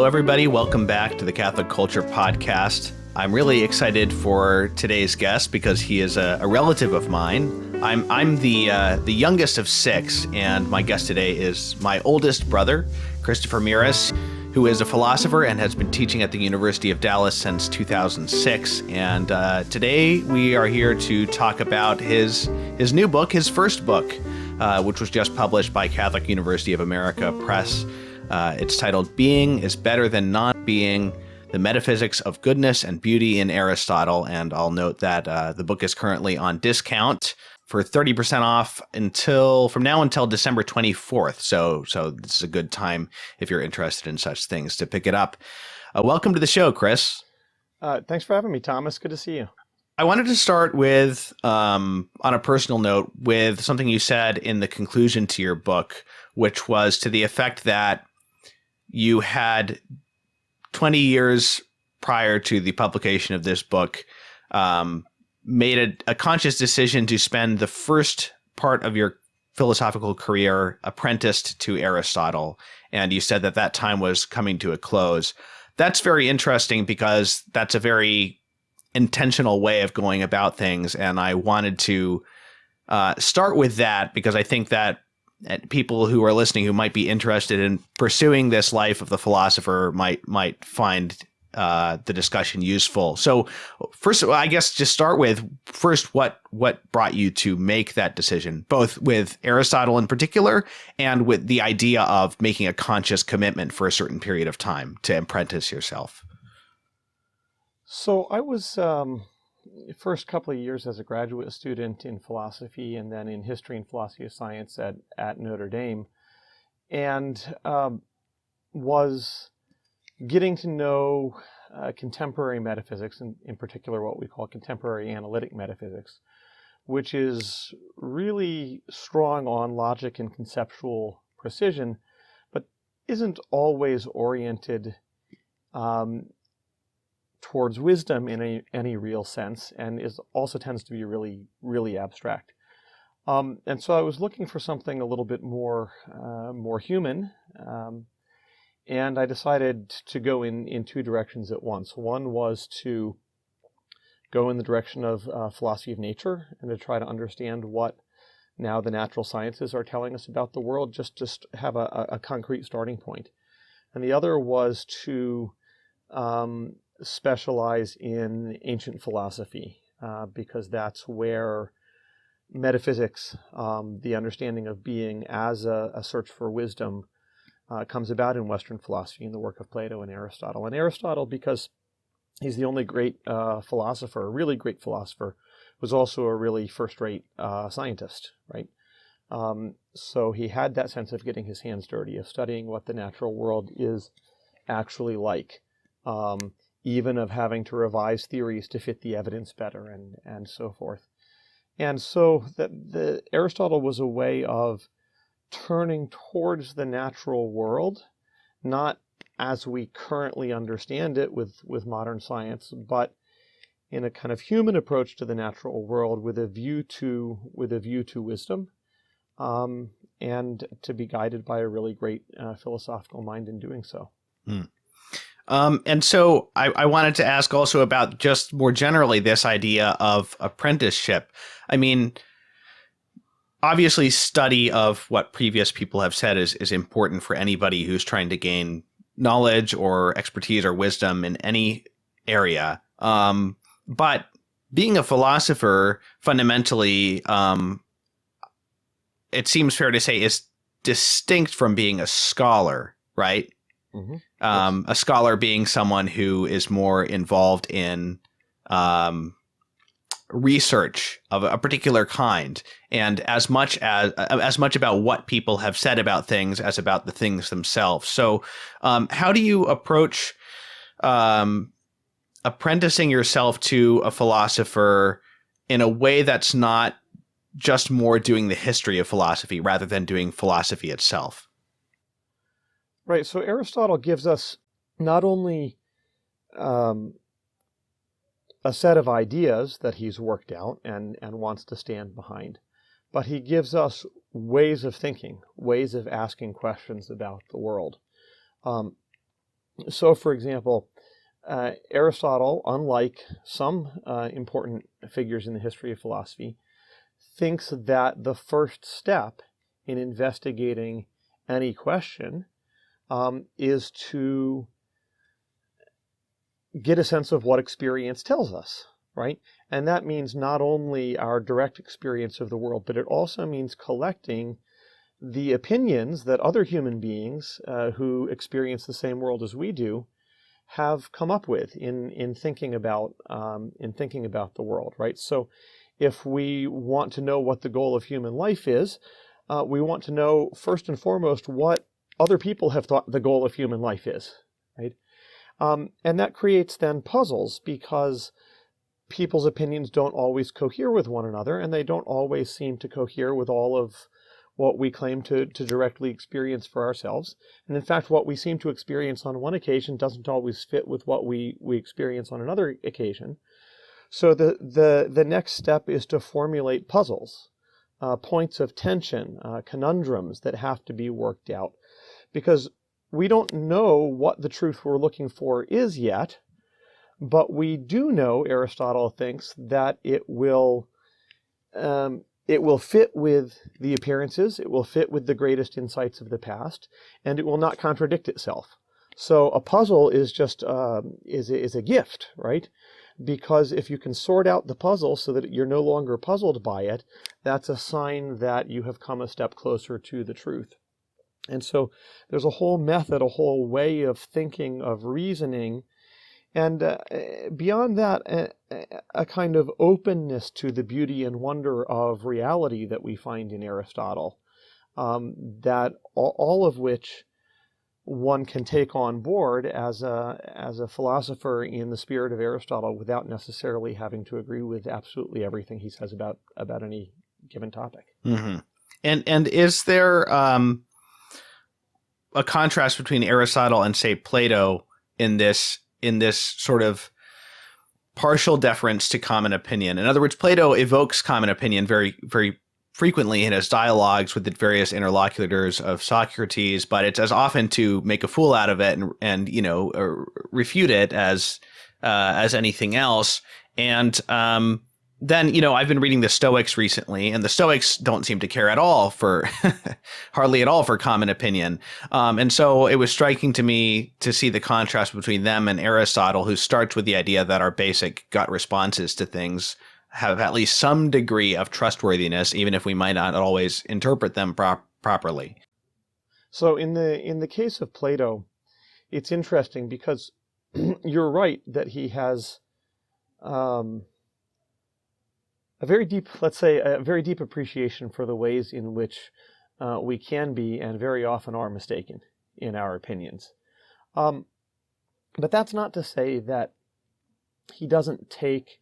everybody. Welcome back to the Catholic Culture Podcast. I'm really excited for today's guest because he is a relative of mine. I'm the youngest of six, and my guest today is my oldest brother, Christopher Mirus, who is a philosopher and has been teaching at the University of Dallas since 2006. And today we are here to talk about his new book, his first book, which was just published by Catholic University of America Press. It's titled Being is Better Than Not Being, The Metaphysics of Goodness and Beauty in Aristotle. And I'll note that the book is currently on discount for 30% off from now until December 24th. So this is a good time if you're interested in such things to pick it up. Welcome to the show, Chris. Thanks for having me, Thomas. Good to see you. I wanted to start with, on a personal note, with something you said in the conclusion to your book, which was to the effect that you had 20 years prior to the publication of this book made a conscious decision to spend the first part of your philosophical career apprenticed to Aristotle. And you said that time was coming to a close. That's very interesting because that's a very intentional way of going about things. And I wanted to start with that because I think that people who are listening who might be interested in pursuing this life of the philosopher might find the discussion useful. So first, I guess just start with first what brought you to make that decision, both with Aristotle in particular and with the idea of making a conscious commitment for a certain period of time to apprentice yourself. So I was first couple of years as a graduate student in philosophy and then in history and philosophy of science at Notre Dame, and was getting to know contemporary metaphysics, and in particular what we call contemporary analytic metaphysics, which is really strong on logic and conceptual precision, but isn't always oriented towards wisdom in any real sense, and also tends to be really, really abstract. And so I was looking for something a little bit more human, and I decided to go in two directions at once. One was to go in the direction of philosophy of nature and to try to understand what now the natural sciences are telling us about the world, just have a concrete starting point. And the other was to specialize in ancient philosophy, because that's where metaphysics, the understanding of being as a search for wisdom, comes about in Western philosophy in the work of Plato and Aristotle. And Aristotle, because he's the only great philosopher, a really great philosopher, was also a really first-rate scientist, right? So he had that sense of getting his hands dirty, of studying what the natural world is actually like, even of having to revise theories to fit the evidence better and so forth. And so the Aristotle was a way of turning towards the natural world, not as we currently understand it with modern science, but in a kind of human approach to the natural world with a view to wisdom, and to be guided by a really great philosophical mind in doing so. Mm. And so I wanted to ask also about just more generally this idea of apprenticeship. I mean, obviously study of what previous people have said is important for anybody who's trying to gain knowledge or expertise or wisdom in any area. But being a philosopher fundamentally, it seems fair to say, is distinct from being a scholar, right? Mm-hmm. Yes. A scholar being someone who is more involved in research of a particular kind, and as much about what people have said about things as about the things themselves. So, how do you approach apprenticing yourself to a philosopher in a way that's not just more doing the history of philosophy rather than doing philosophy itself? Right. So Aristotle gives us not only a set of ideas that he's worked out and wants to stand behind, but he gives us ways of thinking, ways of asking questions about the world. So, for example, Aristotle, unlike some important figures in the history of philosophy, thinks that the first step in investigating any question is to get a sense of what experience tells us, right? And that means not only our direct experience of the world, but it also means collecting the opinions that other human beings who experience the same world as we do have come up with in thinking about the world, right? So, if we want to know what the goal of human life is, we want to know first and foremost what other people have thought the goal of human life is, right? And that creates then puzzles because people's opinions don't always cohere with one another, and they don't always seem to cohere with all of what we claim to directly experience for ourselves. And in fact, what we seem to experience on one occasion doesn't always fit with what we experience on another occasion. So the next step is to formulate puzzles, points of tension, conundrums that have to be worked out. Because we don't know what the truth we're looking for is yet, but we do know, Aristotle thinks, that it will fit with the appearances, it will fit with the greatest insights of the past, and it will not contradict itself. So a puzzle is just is a gift, right? Because if you can sort out the puzzle so that you're no longer puzzled by it, that's a sign that you have come a step closer to the truth. And so there's a whole method, a whole way of thinking, of reasoning, and beyond that, a kind of openness to the beauty and wonder of reality that we find in Aristotle, that all of which one can take on board as a philosopher in the spirit of Aristotle without necessarily having to agree with absolutely everything he says about any given topic. Mm-hmm. And is there a contrast between Aristotle and, say, Plato in this sort of partial deference to common opinion? In other words, Plato evokes common opinion very, very frequently in his dialogues with the various interlocutors of Socrates, but it's as often to make a fool out of it and refute it as anything else. And then, I've been reading the Stoics recently, and the Stoics don't seem to care at all hardly at all for common opinion. And so it was striking to me to see the contrast between them and Aristotle, who starts with the idea that our basic gut responses to things have at least some degree of trustworthiness, even if we might not always interpret them properly. So in the case of Plato, it's interesting because you're right that he has a very deep appreciation for the ways in which we can be and very often are mistaken in our opinions. But that's not to say that he doesn't take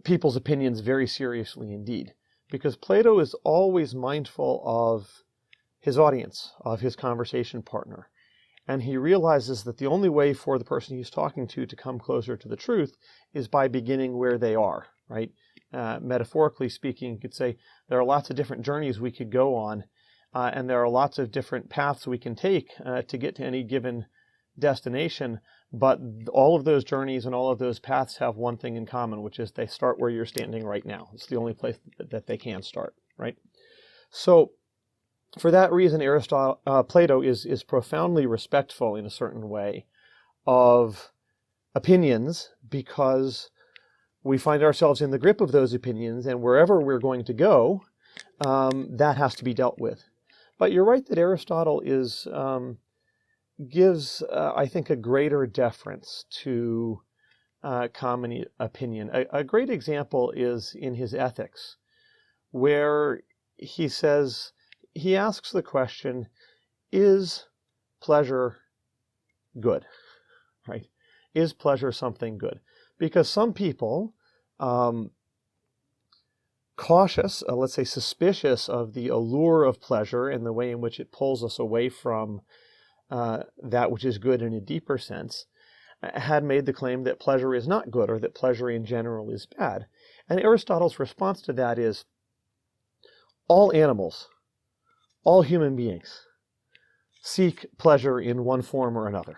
people's opinions very seriously indeed, because Plato is always mindful of his audience, of his conversation partner. And he realizes that the only way for the person he's talking to come closer to the truth is by beginning where they are, right? Metaphorically speaking, you could say there are lots of different journeys we could go on, and there are lots of different paths we can take to get to any given destination, but all of those journeys and all of those paths have one thing in common, which is they start where you're standing right now. It's the only place that they can start, right? So for that reason, Plato is profoundly respectful in a certain way of opinions, because we find ourselves in the grip of those opinions, and wherever we're going to go, that has to be dealt with. But you're right that Aristotle gives, I think, a greater deference to common opinion. A great example is in his Ethics, where he asks the question, is pleasure good, right? Is pleasure something good? Because some people, cautious, let's say suspicious of the allure of pleasure and the way in which it pulls us away from that which is good in a deeper sense, had made the claim that pleasure is not good, or that pleasure in general is bad. And Aristotle's response to that is, all animals, all human beings seek pleasure in one form or another.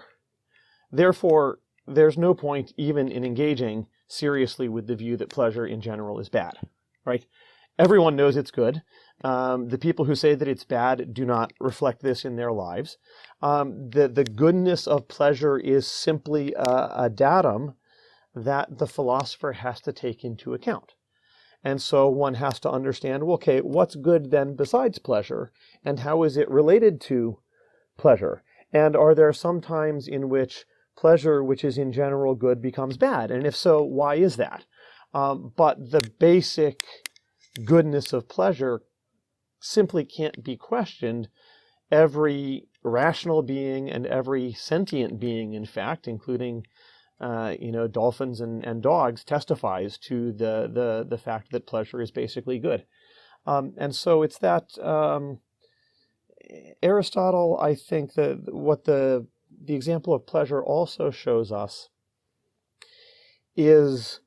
Therefore, there's no point even in engaging seriously with the view that pleasure in general is bad, right? Everyone knows it's good. The people who say that it's bad do not reflect this in their lives. The goodness of pleasure is simply a datum that the philosopher has to take into account. And so one has to understand, well, okay, what's good then besides pleasure, and how is it related to pleasure? And are there some times in which pleasure, which is in general good, becomes bad? And if so, why is that? But the basic goodness of pleasure simply can't be questioned. Every rational being and every sentient being, in fact, including dolphins and dogs, testifies to the fact that pleasure is basically good. And so it's that Aristotle, I think that what the example of pleasure also shows us is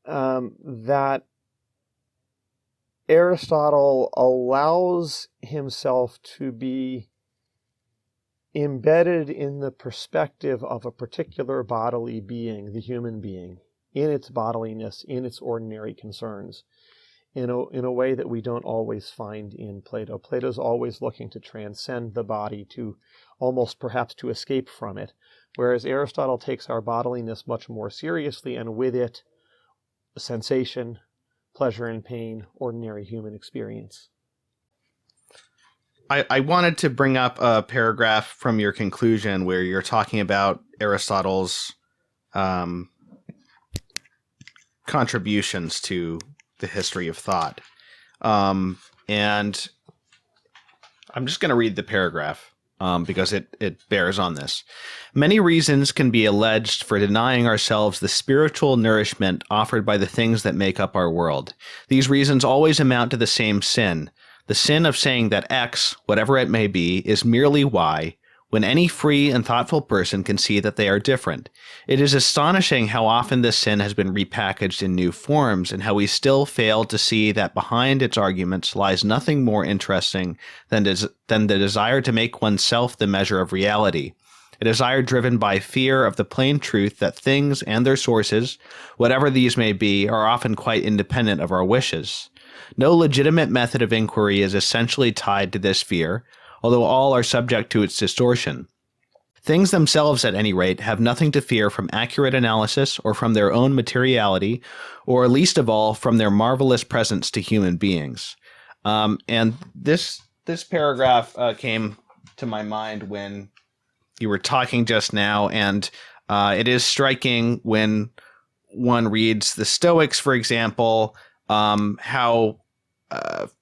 that Aristotle allows himself to be embedded in the perspective of a particular bodily being, the human being, in its bodiliness, in its ordinary concerns, in a way that we don't always find in Plato. Plato's always looking to transcend the body, to almost perhaps to escape from it, whereas Aristotle takes our bodiliness much more seriously, and with it, sensation, pleasure and pain, ordinary human experience. I wanted to bring up a paragraph from your conclusion where you're talking about Aristotle's contributions to the history of thought. And I'm just going to read the paragraph because it bears on this. Many reasons can be alleged for denying ourselves the spiritual nourishment offered by the things that make up our world. These reasons always amount to the same sin, the sin of saying that X, whatever it may be, is merely Y, when any free and thoughtful person can see that they are different. It is astonishing how often this sin has been repackaged in new forms, and how we still fail to see that behind its arguments lies nothing more interesting than the desire to make oneself the measure of reality, a desire driven by fear of the plain truth that things and their sources, whatever these may be, are often quite independent of our wishes. No legitimate method of inquiry is essentially tied to this fear, although all are subject to its distortion. Things themselves, at any rate, have nothing to fear from accurate analysis or from their own materiality, or least of all from their marvelous presence to human beings. And this paragraph came to my mind when you were talking just now, and it is striking when one reads the Stoics, for example, how,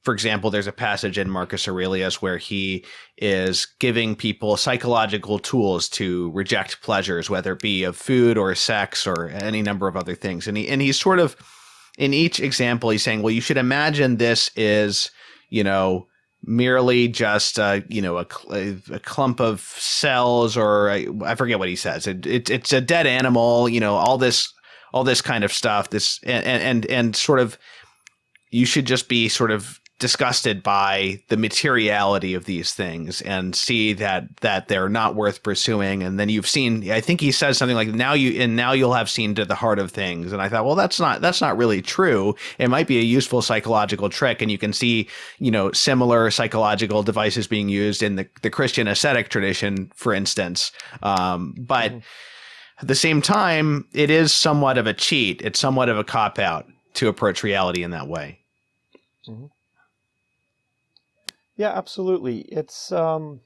for example, there's a passage in Marcus Aurelius where he is giving people psychological tools to reject pleasures, whether it be of food or sex or any number of other things. And he's sort of, in each example, he's saying, well, you should imagine this is, merely just, a clump of cells, or I forget what he says. It's a dead animal, all this kind of stuff, and sort of, you should just be sort of disgusted by the materiality of these things and see that they're not worth pursuing. And then you've seen, I think he says something like, now you'll have seen to the heart of things. And I thought, well, that's not really true. It might be a useful psychological trick. And you can see, similar psychological devices being used in the Christian ascetic tradition, for instance. But at the same time, it is somewhat of a cheat. It's somewhat of a cop-out to approach reality in that way. Mm-hmm. Yeah, absolutely. It's, Marcus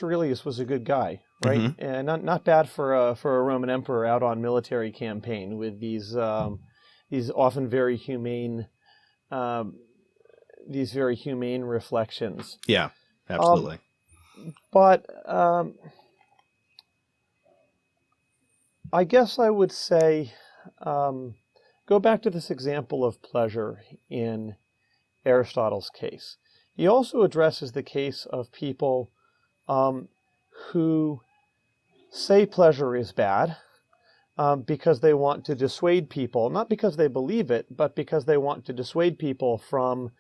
Aurelius was a good guy, right? Mm-hmm. And not bad for a Roman emperor out on military campaign with these often very humane, reflections. Yeah, absolutely. But I guess I would say, go back to this example of pleasure in Aristotle's case. He also addresses the case of people who say pleasure is bad because they want to dissuade people, not because they believe it, but because they want to dissuade people from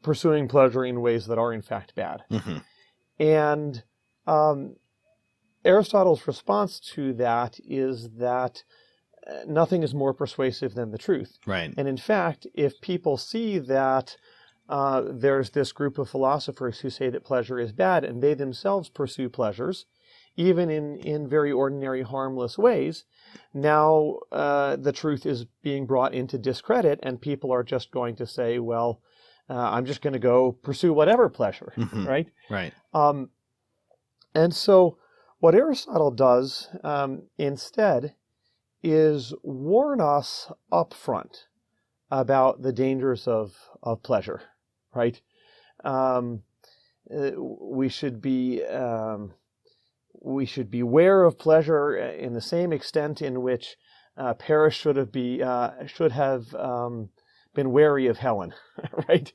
pursuing pleasure in ways that are in fact bad. Mm-hmm. And Aristotle's response to that is that nothing is more persuasive than the truth. Right. And in fact, if people see that there's this group of philosophers who say that pleasure is bad, and they themselves pursue pleasures, even in very ordinary, harmless ways, now the truth is being brought into discredit, and people are just going to say, well, I'm just going to go pursue whatever pleasure, Mm-hmm. right? Right. And so what Aristotle does instead is warn us up front about the dangers of pleasure, right? We should be aware of pleasure in the same extent in which Paris should have been wary of Helen, right?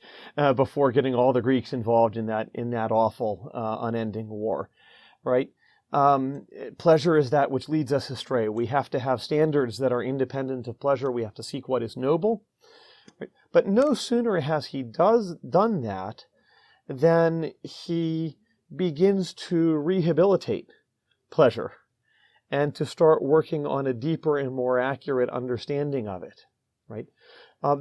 Before getting all the Greeks involved in that awful unending war, right? Pleasure is that which leads us astray. We have to have standards that are independent of pleasure. We have to seek what is noble. Right? But no sooner has he done that than he begins to rehabilitate pleasure and to start working on a deeper and more accurate understanding of it. Right?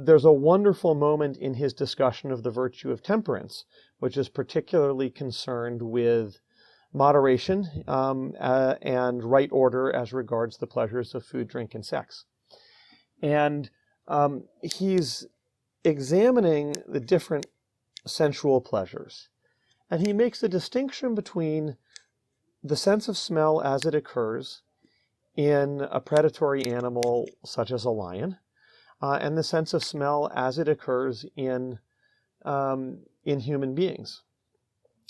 There's a wonderful moment in his discussion of the virtue of temperance, which is particularly concerned with moderation and right order as regards the pleasures of food, drink, and sex. And he's examining the different sensual pleasures. And he makes a distinction between the sense of smell as it occurs in a predatory animal such as a lion, and the sense of smell as it occurs in human beings.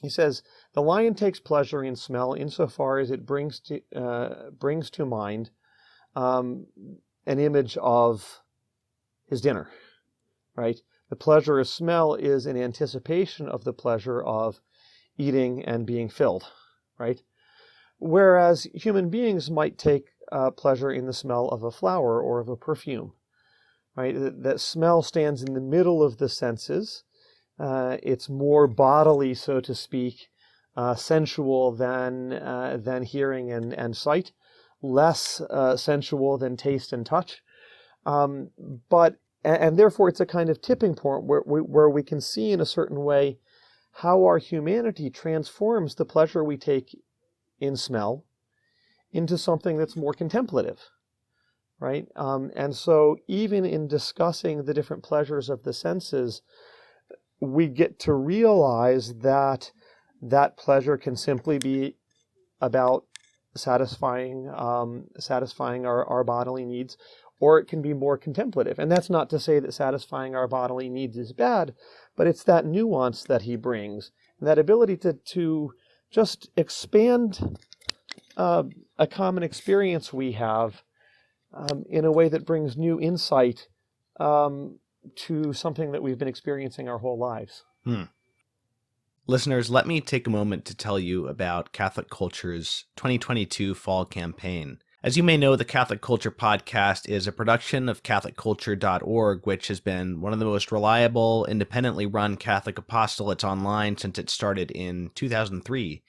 He says, the lion takes pleasure in smell insofar as it brings to mind an image of his dinner, right? The pleasure of smell is an anticipation of the pleasure of eating and being filled, right? Whereas human beings might take pleasure in the smell of a flower or of a perfume, right? That smell stands in the middle of the senses. It's more bodily, so to speak, sensual than hearing and sight, less sensual than taste and touch. And therefore, it's a kind of tipping point where we can see in a certain way how our humanity transforms the pleasure we take in smell into something that's more contemplative, right? And so even in discussing the different pleasures of the senses, we get to realize that pleasure can simply be about satisfying our bodily needs, or it can be more contemplative. And that's not to say that satisfying our bodily needs is bad, but it's that nuance that he brings, that ability to just expand a common experience we have in a way that brings new insight to something that we've been experiencing our whole lives. Listeners, let me take a moment to tell you about Catholic Culture's 2022 fall campaign. As you may know, the Catholic Culture podcast is a production of CatholicCulture.org, which has been one of the most reliable, independently run Catholic apostolates online since it started in 2003.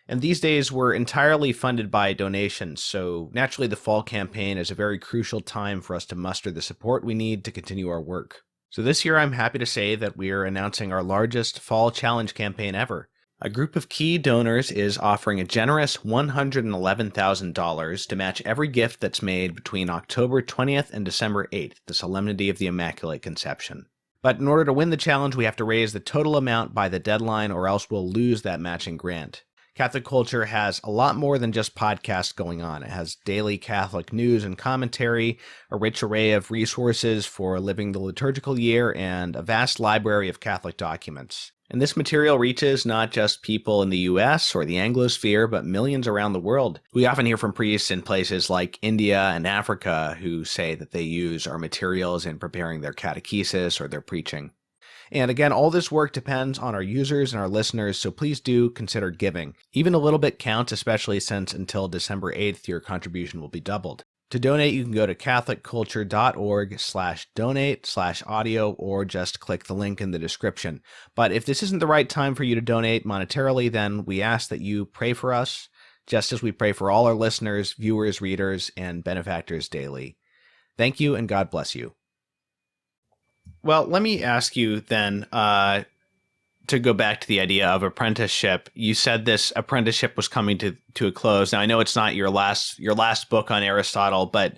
And these days we're entirely funded by donations, so naturally the fall campaign is a very crucial time for us to muster the support we need to continue our work. So this year I'm happy to say that we're announcing our largest fall challenge campaign ever. A group of key donors is offering a generous $111,000 to match every gift that's made between October 20th and December 8th, the Solemnity of the Immaculate Conception. But in order to win the challenge, we have to raise the total amount by the deadline, or else we'll lose that matching grant. Catholic Culture has a lot more than just podcasts going on. It has daily Catholic news and commentary, a rich array of resources for living the liturgical year, and a vast library of Catholic documents. And this material reaches not just people in the US or the Anglosphere, but millions around the world. We often hear from priests in places like India and Africa who say that they use our materials in preparing their catechesis or their preaching. And again, all this work depends on our users and our listeners, so please do consider giving. Even a little bit counts, especially since until December 8th, your contribution will be doubled. To donate, you can go to catholicculture.org/donate/audio, or just click the link in the description. But if this isn't the right time for you to donate monetarily, then we ask that you pray for us, just as we pray for all our listeners, viewers, readers, and benefactors daily. Thank you, and God bless you. Well, let me ask you then, to go back to the idea of apprenticeship. You said this apprenticeship was coming to a close. Now, I know it's not your last book on Aristotle, but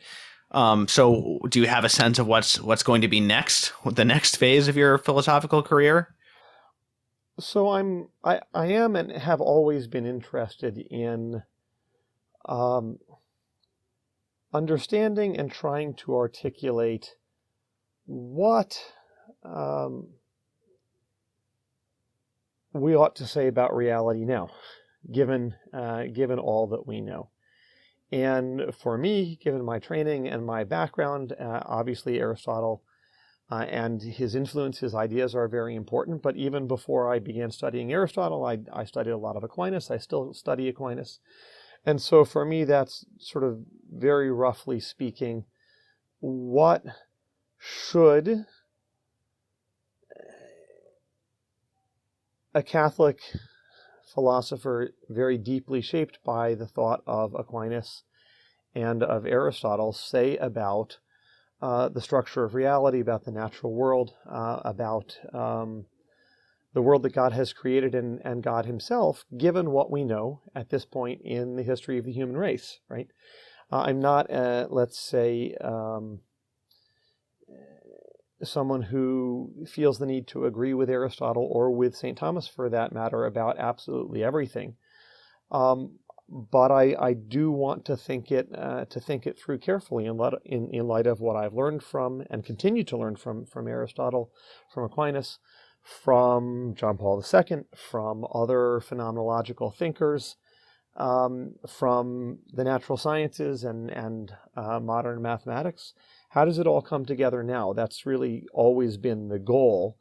so do you have a sense of what's going to be next, the next phase of your philosophical career? So I am and have always been interested in understanding and trying to articulate what we ought to say about reality now, given all that we know. And for me, given my training and my background, obviously Aristotle and his influence, his ideas are very important. But even before I began studying Aristotle, I studied a lot of Aquinas. I still study Aquinas. And so for me, that's sort of very roughly speaking, what should a Catholic philosopher very deeply shaped by the thought of Aquinas and of Aristotle say about the structure of reality, about the natural world, about the world that God has created and God himself, given what we know at this point in the history of the human race, right? I'm not, let's say, someone who feels the need to agree with Aristotle or with St. Thomas for that matter about absolutely everything. But I do want to think it through carefully in light of what I've learned from and continue to learn from Aristotle, from Aquinas, from John Paul II, from other phenomenological thinkers, from the natural sciences and modern mathematics. How does it all come together now? That's really always been the goal,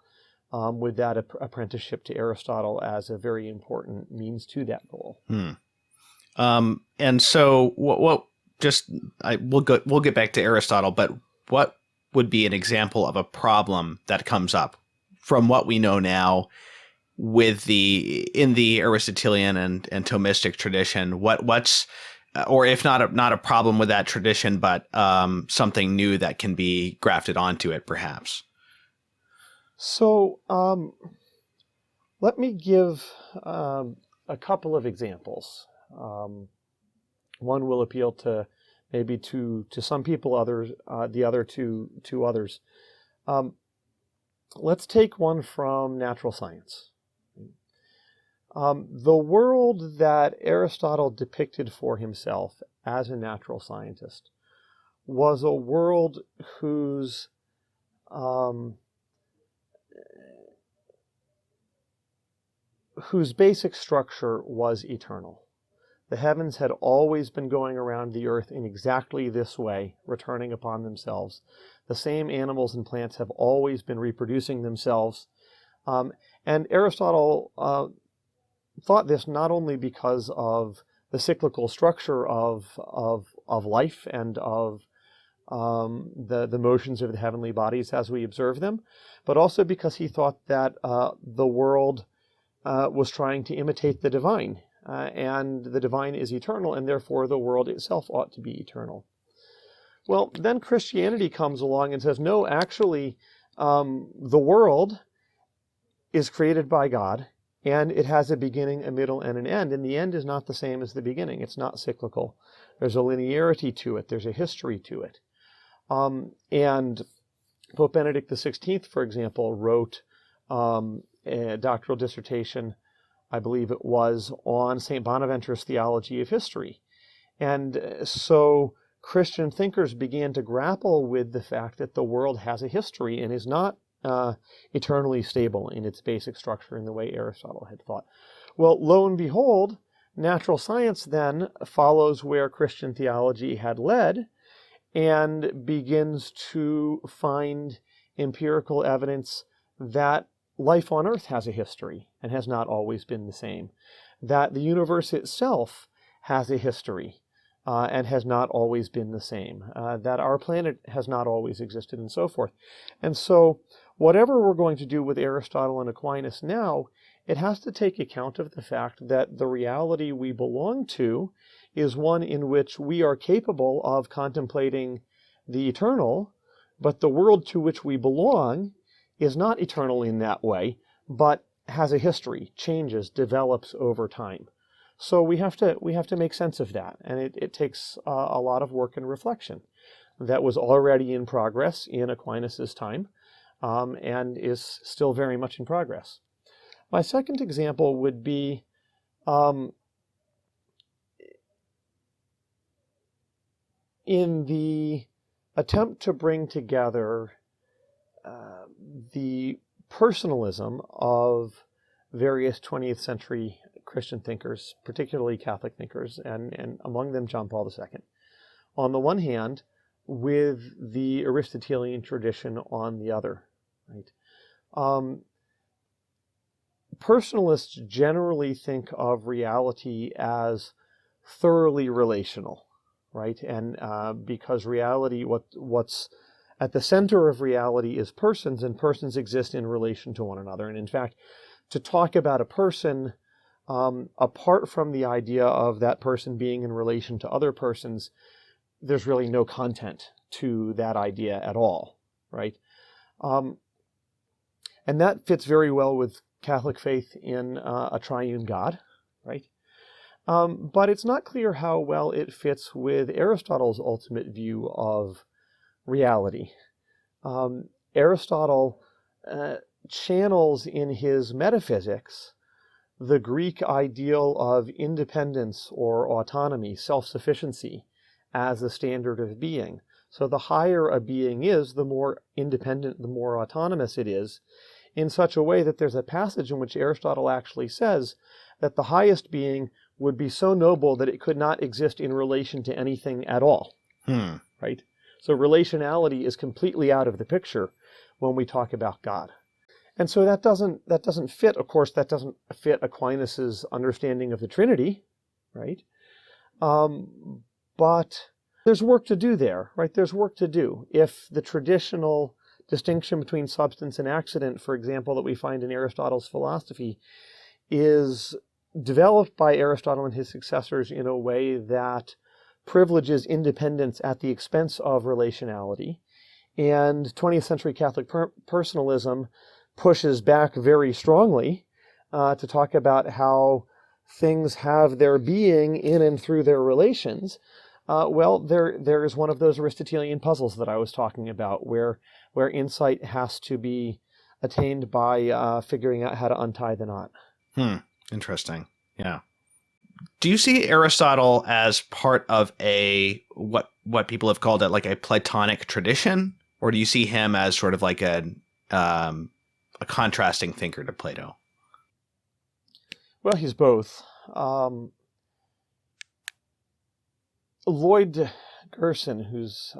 with that apprenticeship to Aristotle as a very important means to that goal. And so we'll get back to Aristotle, but what would be an example of a problem that comes up from what we know now with in the Aristotelian and Thomistic tradition? What's or if not a problem with that tradition, but something new that can be grafted onto it, perhaps? So let me give a couple of examples. One will appeal to maybe to some people, others the other to others. Let's take one from natural science. The world that Aristotle depicted for himself as a natural scientist was a world whose basic structure was eternal. The heavens had always been going around the earth in exactly this way, returning upon themselves. The same animals and plants have always been reproducing themselves. And Aristotle thought this not only because of the cyclical structure of life and of the motions of the heavenly bodies as we observe them, but also because he thought that the world was trying to imitate the divine. And the divine is eternal, and therefore the world itself ought to be eternal. Well, then Christianity comes along and says, no, actually, the world is created by God, and it has a beginning, a middle, and an end. And the end is not the same as the beginning. It's not cyclical. There's a linearity to it. There's a history to it. And Pope Benedict XVI, for example, wrote a doctoral dissertation, I believe it was, on St. Bonaventure's theology of history. And so Christian thinkers began to grapple with the fact that the world has a history and is not eternally stable in its basic structure in the way Aristotle had thought. Well, lo and behold, natural science then follows where Christian theology had led and begins to find empirical evidence that life on earth has a history and has not always been the same, that the universe itself has a history, and has not always been the same, that our planet has not always existed, and so forth. And so whatever we're going to do with Aristotle and Aquinas now, it has to take account of the fact that the reality we belong to is one in which we are capable of contemplating the eternal, but the world to which we belong is not eternal in that way, but has a history, changes, develops over time. So we have to make sense of that, and it takes a lot of work and reflection that was already in progress in Aquinas' time, and is still very much in progress. My second example would be in the attempt to bring together the personalism of various 20th century Christian thinkers, particularly Catholic thinkers, and among them John Paul II. On the one hand, with the Aristotelian tradition on the other, right? Personalists generally think of reality as thoroughly relational, right? And because reality, what's at the center of reality is persons, and persons exist in relation to one another. And in fact, to talk about a person, apart from the idea of that person being in relation to other persons, there's really no content to that idea at all, right? And that fits very well with Catholic faith in a triune God, right? But it's not clear how well it fits with Aristotle's ultimate view of reality. Aristotle channels in his Metaphysics the Greek ideal of independence or autonomy, self-sufficiency, as the standard of being. So the higher a being is, the more independent, the more autonomous it is, in such a way that there's a passage in which Aristotle actually says that the highest being would be so noble that it could not exist in relation to anything at all, right? So relationality is completely out of the picture when we talk about God. And so that doesn't fit, of course, that doesn't fit Aquinas' understanding of the Trinity, right? But there's work to do there, right? There's work to do. If the traditional distinction between substance and accident, for example, that we find in Aristotle's philosophy, is developed by Aristotle and his successors in a way that privileges independence at the expense of relationality, and 20th century Catholic personalism pushes back very strongly to talk about how things have their being in and through their relations. Well, there is one of those Aristotelian puzzles that I was talking about, where insight has to be attained by figuring out how to untie the knot. Interesting. Yeah. Do you see Aristotle as part of a what people have called it like a Platonic tradition, or do you see him as sort of like a contrasting thinker to Plato? Well, he's both. Lloyd Gerson, who's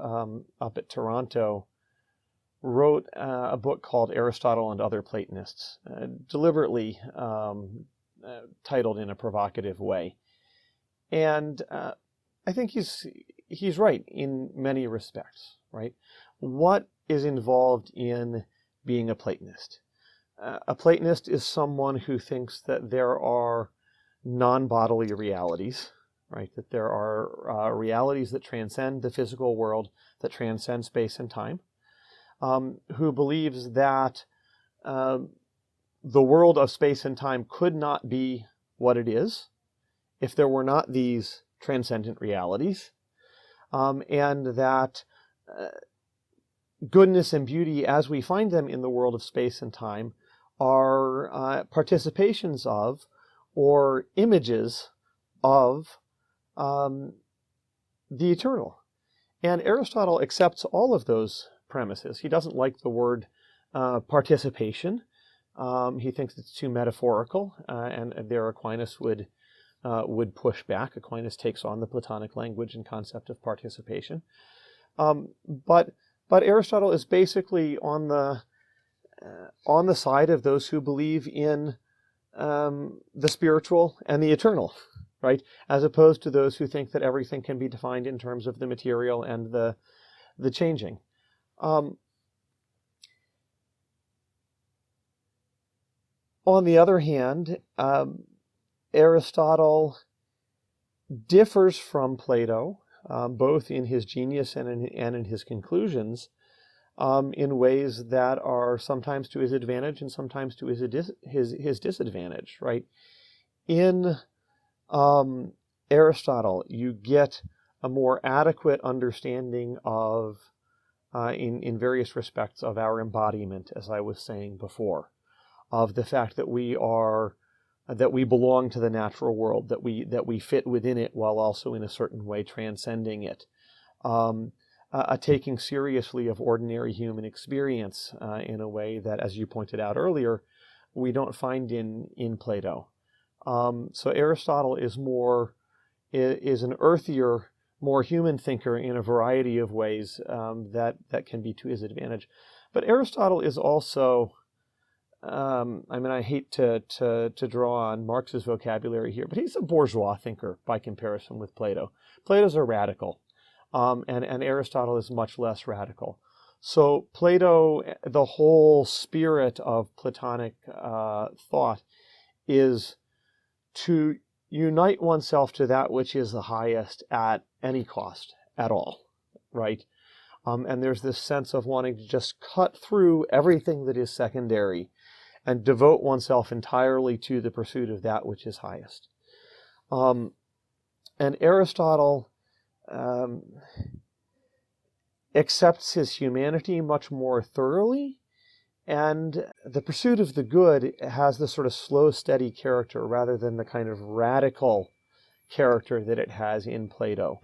up at Toronto, wrote a book called Aristotle and Other Platonists, deliberately titled in a provocative way. And I think he's right in many respects, right? What is involved in being a Platonist? A Platonist is someone who thinks that there are non-bodily realities, right? That there are realities that transcend the physical world, that transcend space and time, who believes that the world of space and time could not be what it is if there were not these transcendent realities, and that goodness and beauty as we find them in the world of space and time are participations of or images of the eternal. And Aristotle accepts all of those premises. He doesn't like the word participation. He thinks it's too metaphorical, and there Aquinas would push back. Aquinas takes on the Platonic language and concept of participation. But Aristotle is basically on the side of those who believe in the spiritual and the eternal, right? As opposed to those who think that everything can be defined in terms of the material and the changing. On the other hand, Aristotle differs from Plato, both in his genius and in his conclusions, in ways that are sometimes to his advantage and sometimes to his disadvantage, right? In Aristotle, you get a more adequate understanding of, in various respects, of our embodiment, as I was saying before, of the fact that we belong to the natural world, that we fit within it while also in a certain way transcending it. A taking seriously of ordinary human experience in a way that, as you pointed out earlier, we don't find in Plato. So Aristotle is an earthier, more human thinker in a variety of ways that can be to his advantage. But Aristotle is also, I hate to draw on Marx's vocabulary here, but he's a bourgeois thinker by comparison with Plato. Plato's a radical, and Aristotle is much less radical. So Plato, the whole spirit of Platonic thought is to unite oneself to that which is the highest at any cost at all, right? And there's this sense of wanting to just cut through everything that is secondary and devote oneself entirely to the pursuit of that which is highest. And Aristotle accepts his humanity much more thoroughly, and the pursuit of the good has this sort of slow, steady character rather than the kind of radical character that it has in Plato.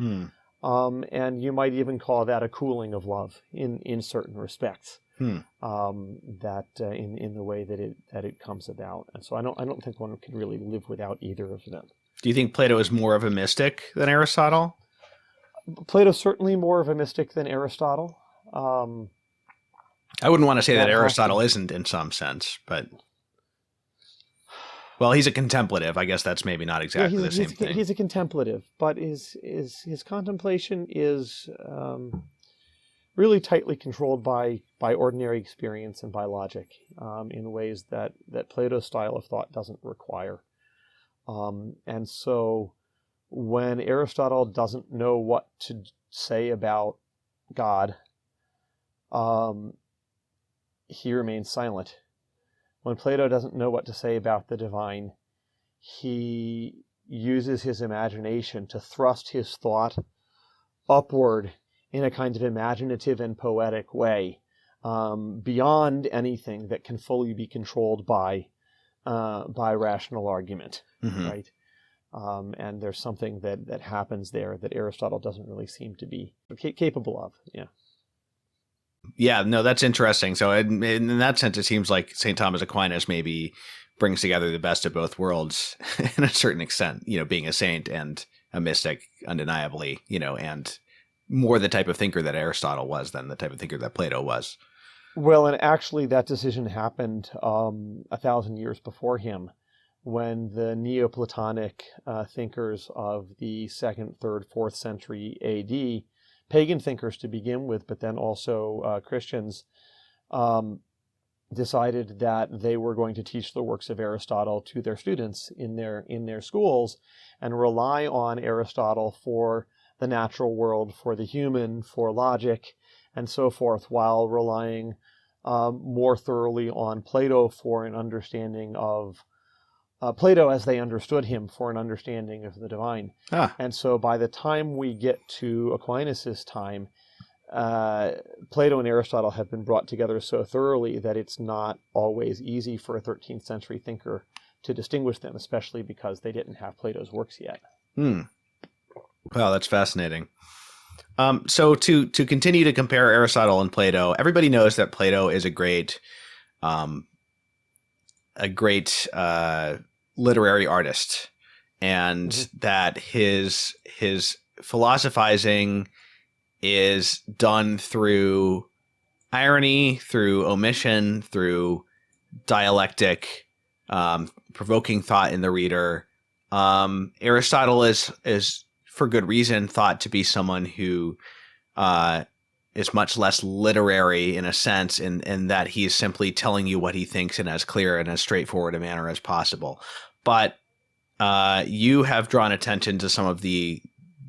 And you might even call that a cooling of love in certain respects. That in the way that it comes about, and so I don't think one can really live without either of them. Do you think Plato is more of a mystic than Aristotle? Plato's certainly more of a mystic than Aristotle. I wouldn't want to say that Aristotle isn't in some sense, but well, he's a contemplative. I guess that's maybe not exactly the same thing. He's a contemplative, but his contemplation is really tightly controlled by ordinary experience and by logic, in ways that Plato's style of thought doesn't require. And so when Aristotle doesn't know what to say about God, he remains silent. When Plato doesn't know what to say about the divine, he uses his imagination to thrust his thought upward in a kind of imaginative and poetic way, beyond anything that can fully be controlled by rational argument, right? And there's something that happens there that Aristotle doesn't really seem to be capable of. Yeah. Yeah, no, that's interesting. So in that sense, it seems like St. Thomas Aquinas maybe brings together the best of both worlds in a certain extent, being a saint and a mystic, undeniably, and more the type of thinker that Aristotle was than the type of thinker that Plato was. Well, and actually that decision happened 1,000 years before him, when the Neoplatonic thinkers of the 2nd, 3rd, 4th century AD, pagan thinkers to begin with, but then also Christians, decided that they were going to teach the works of Aristotle to their students in their schools and rely on Aristotle for the natural world, for the human, for logic, and so forth, while relying more thoroughly on Plato for an understanding of Plato as they understood him, for an understanding of the divine. And so by the time we get to Aquinas' time, Plato and Aristotle have been brought together so thoroughly that it's not always easy for a 13th century thinker to distinguish them, especially because they didn't have Plato's works yet. Wow, that's fascinating. So to continue to compare Aristotle and Plato, everybody knows that Plato is a great literary artist, and that his philosophizing is done through irony, through omission, through dialectic, provoking thought in the reader, Aristotle is for good reason thought to be someone who is much less literary in a sense, in that he is simply telling you what he thinks in as clear and as straightforward a manner as possible. But you have drawn attention to some of the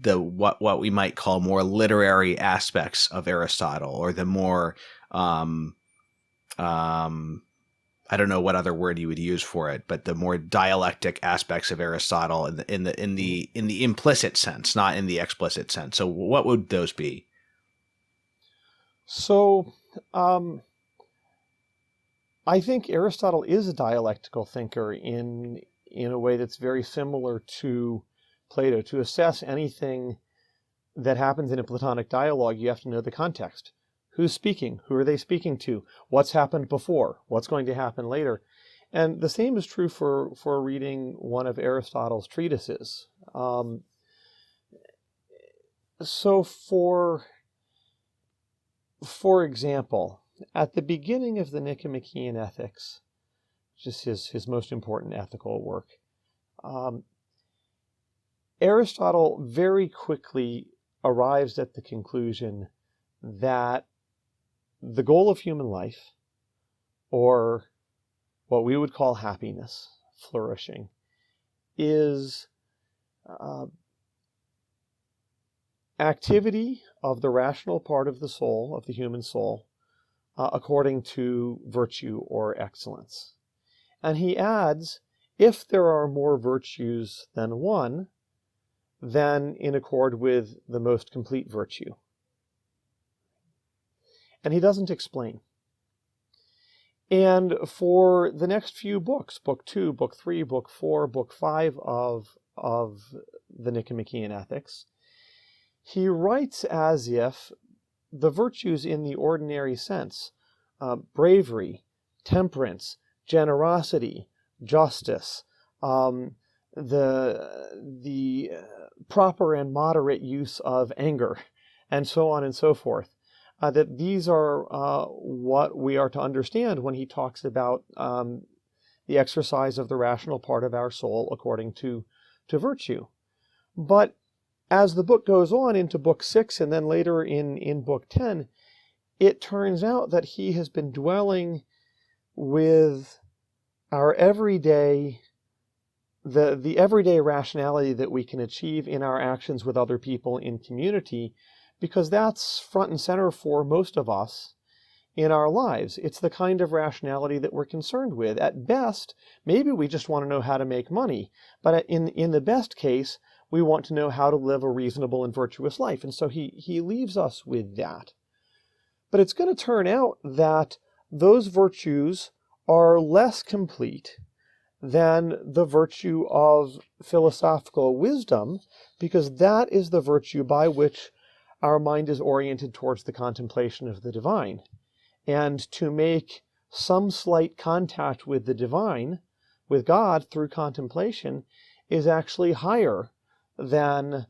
what we might call more literary aspects of Aristotle, or the more I don't know what other word you would use for it, but the more dialectic aspects of Aristotle in the implicit sense, not in the explicit sense. So what would those be? So I think Aristotle is a dialectical thinker in a way that's very similar to Plato. To assess anything that happens in a Platonic dialogue, you have to know the context. Who's speaking? Who are they speaking to? What's happened before? What's going to happen later? And the same is true for reading one of Aristotle's treatises. So for example, at the beginning of the Nicomachean Ethics, which is his most important ethical work, Aristotle very quickly arrives at the conclusion that the goal of human life, or what we would call happiness, flourishing, is activity of the rational part of the soul, of the human soul, according to virtue or excellence. And he adds, if there are more virtues than one, then in accord with the most complete virtue. And he doesn't explain. And for the next few books, book 2, book 3, book 4, book 5 of the Nicomachean Ethics, he writes as if the virtues in the ordinary sense, bravery, temperance, generosity, justice, the proper and moderate use of anger, and so on and so forth, that these are what we are to understand when he talks about the exercise of the rational part of our soul according to virtue. But as the book goes on into book 6 and then later in book 10, it turns out that he has been dwelling with our everyday, the everyday rationality that we can achieve in our actions with other people in community, because that's front and center for most of us in our lives. It's the kind of rationality that we're concerned with. At best, maybe we just want to know how to make money, but in the best case, we want to know how to live a reasonable and virtuous life. And so he leaves us with that. But it's going to turn out that those virtues are less complete than the virtue of philosophical wisdom, because that is the virtue by which our mind is oriented towards the contemplation of the divine. And to make some slight contact with the divine, with God, through contemplation, is actually higher than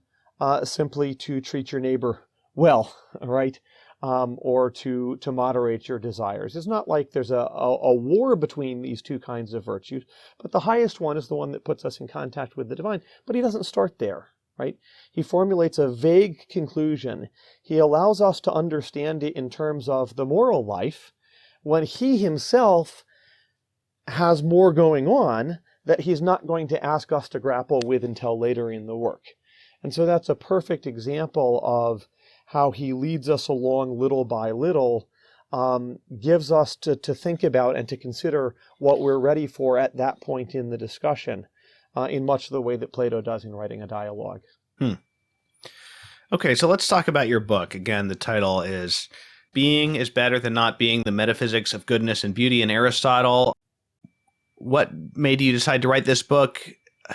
simply to treat your neighbor well, right? Or to moderate your desires. It's not like there's a war between these two kinds of virtues, but the highest one is the one that puts us in contact with the divine. But he doesn't start there, right? He formulates a vague conclusion. He allows us to understand it in terms of the moral life, when he himself has more going on that he's not going to ask us to grapple with until later in the work. And so that's a perfect example of how he leads us along little by little, gives us to think about and to consider what we're ready for at that point in the discussion, in much the way that Plato does in writing a dialogue. Okay, so let's talk about your book. Again, the title is Being is Better Than Not Being, The Metaphysics of Goodness and Beauty in Aristotle. What made you decide to write this book?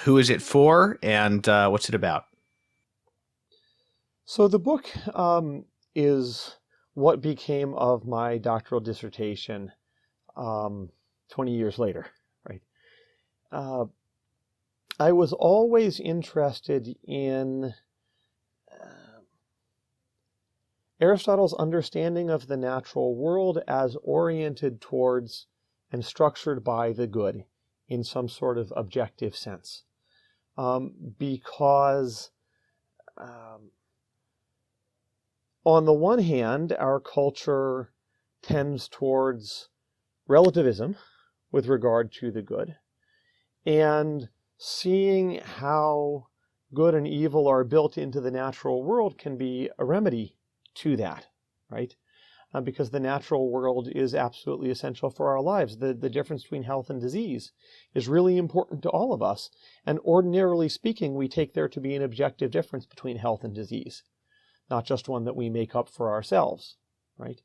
Who is it for? And what's it about? So the book is what became of my doctoral dissertation 20 years later, right? I was always interested in Aristotle's understanding of the natural world as oriented towards and structured by the good in some sort of objective sense. because on the one hand, our culture tends towards relativism with regard to the good, and seeing how good and evil are built into the natural world can be a remedy to that, right? Because the natural world is absolutely essential for our lives. The difference between health and disease is really important to all of us. And ordinarily speaking, we take there to be an objective difference between health and disease, not just one that we make up for ourselves, right?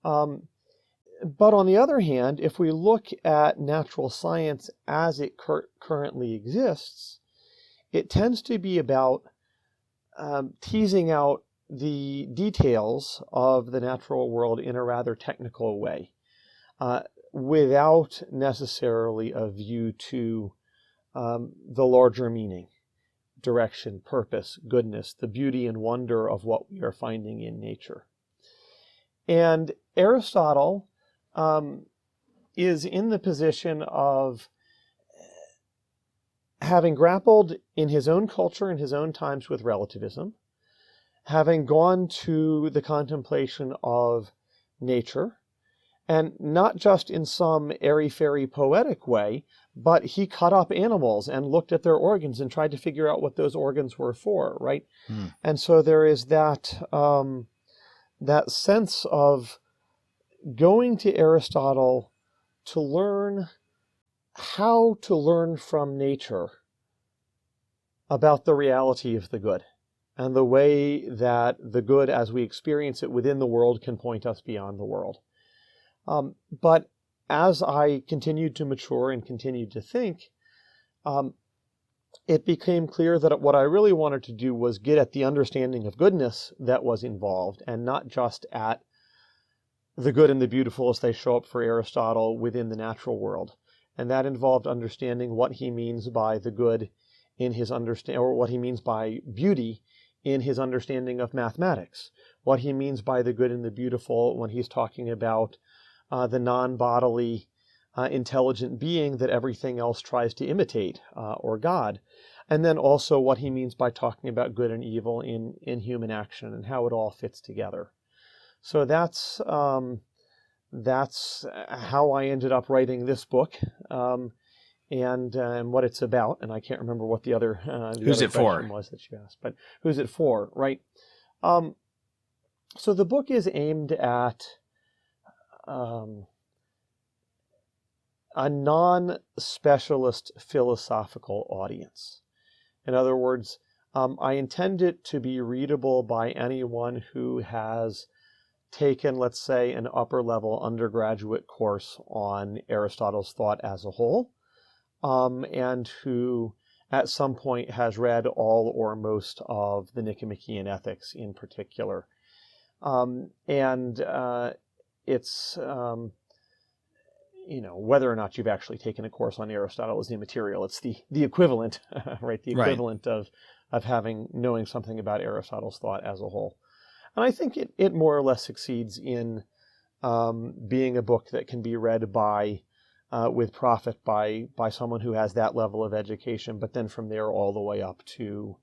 But on the other hand, if we look at natural science as it currently exists, it tends to be about teasing out the details of the natural world in a rather technical way, without necessarily a view to the larger meaning, direction, purpose, goodness, the beauty and wonder of what we are finding in nature. And Aristotle is in the position of having grappled in his own culture, in his own times, with relativism, having gone to the contemplation of nature, and not just in some airy-fairy poetic way, but he cut up animals and looked at their organs and tried to figure out what those organs were for, right? And so there is that, that sense of going to Aristotle to learn how to learn from nature about the reality of the good, and the way that the good as we experience it within the world can point us beyond the world. But as I continued to mature and continued to think, it became clear that what I really wanted to do was get at the understanding of goodness that was involved, and not just at the good and the beautiful as they show up for Aristotle within the natural world. And that involved understanding what he means by the good in his or what he means by beauty in his understanding of mathematics, what he means by the good and the beautiful when he's talking about the non-bodily intelligent being that everything else tries to imitate, or God. And then also what he means by talking about good and evil in human action and how it all fits together. So that's how I ended up writing this book, and what it's about. And I can't remember what the other who's it for was that you asked, but who's it for, right? So the book is aimed at a non-specialist philosophical audience. In other words, I intend it to be readable by anyone who has taken, let's say, an upper-level undergraduate course on Aristotle's thought as a whole, and who at some point has read all or most of the Nicomachean Ethics in particular. It's whether or not you've actually taken a course on Aristotle is immaterial. It's the equivalent, right? The equivalent of knowing something about Aristotle's thought as a whole. And I think it more or less succeeds in being a book that can be read with profit by someone who has that level of education, but then from there all the way up to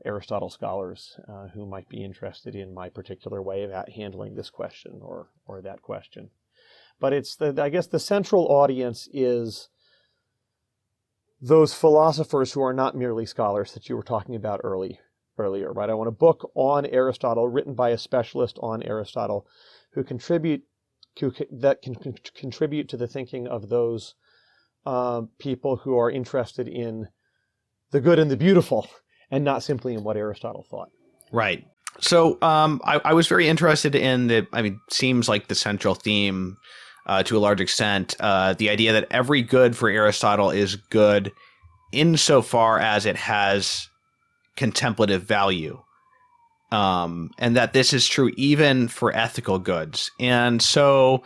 Aristotle scholars who might be interested in my particular way of handling this question or that question. But I guess the central audience is those philosophers who are not merely scholars that you were talking about earlier, right? I want a book on Aristotle written by a specialist on Aristotle who can contribute to the thinking of those people who are interested in the good and the beautiful, and not simply in what Aristotle thought. Right. So I was very interested in seems like the central theme to a large extent, the idea that every good for Aristotle is good insofar as it has contemplative value. And that this is true even for ethical goods. And so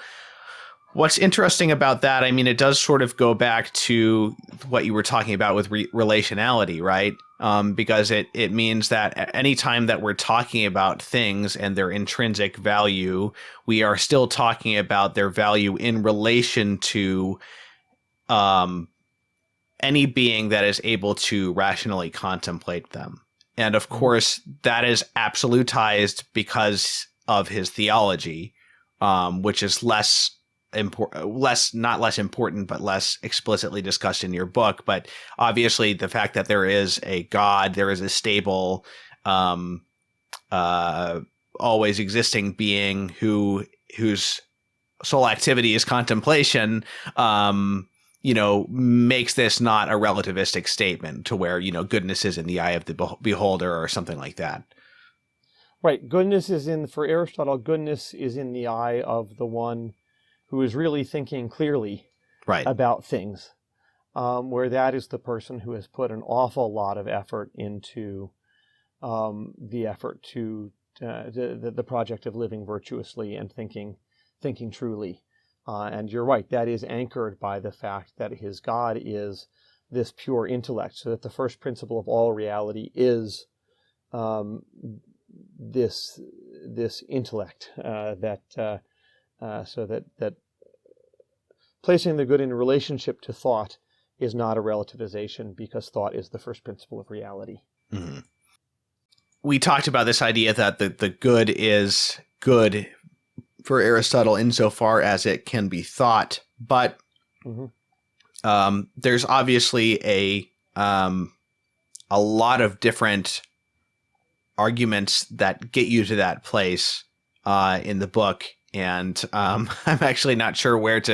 what's interesting about that, it does sort of go back to what you were talking about with relationality, right? Because it means that any time that we're talking about things and their intrinsic value, we are still talking about their value in relation to any being that is able to rationally contemplate them. And of course, that is absolutized because of his theology, which is not less important, but less explicitly discussed in your book. But obviously, the fact that there is a God, there is a stable, always existing being whose sole activity is contemplation, makes this not a relativistic statement to where, goodness is in the eye of the beholder or something like that. Right. For Aristotle, goodness is in the eye of the one who is really thinking clearly about things, where that is the person who has put an awful lot of effort into the project of living virtuously and thinking truly. And you're right, that is anchored by the fact that his God is this pure intellect, so that the first principle of all reality is this intellect, so that placing the good in relationship to thought is not a relativization, because thought is the first principle of reality. Mm-hmm. We talked about this idea that the good is good for Aristotle insofar as it can be thought, but there's obviously a lot of different arguments that get you to that place in the book, and I'm actually not sure what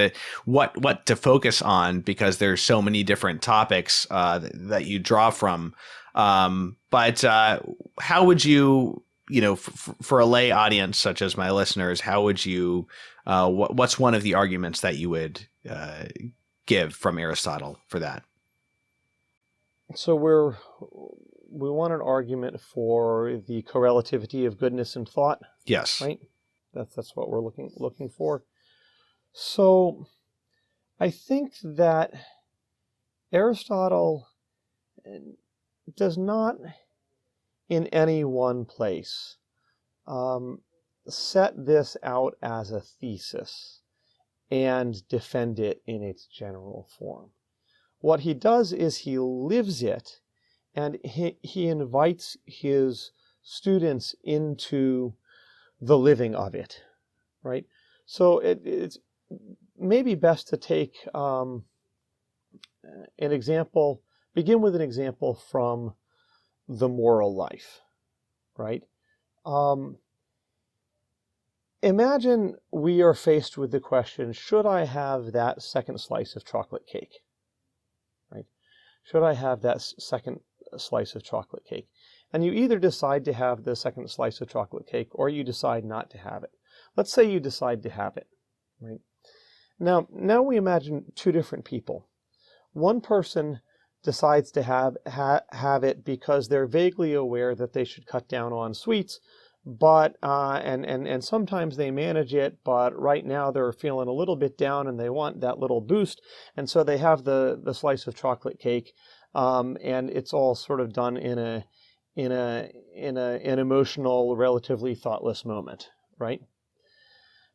to focus on, because there's so many different topics that you draw from. But how would you, for a lay audience such as my listeners, how would you, what's one of the arguments that you would give from Aristotle for that? So we want an argument for the correlativity of goodness and thought. Yes. Right? That's what we're looking for. So I think that Aristotle does not, in any one place, set this out as a thesis and defend it in its general form. What he does is he lives it, and he invites his students into the living of it, right? So it's maybe best to take an example, begin with an example from the moral life, right? Imagine we are faced with the question, should I have that second slice of chocolate cake, right? Should I have that second slice of chocolate cake? And you either decide to have the second slice of chocolate cake, or you decide not to have it. Let's say you decide to have it, right? Now we imagine two different people. One person decides to have it because they're vaguely aware that they should cut down on sweets, but and sometimes they manage it, but right now they're feeling a little bit down and they want that little boost, and so they have the slice of chocolate cake, and it's all sort of done in an emotional, relatively thoughtless moment, right?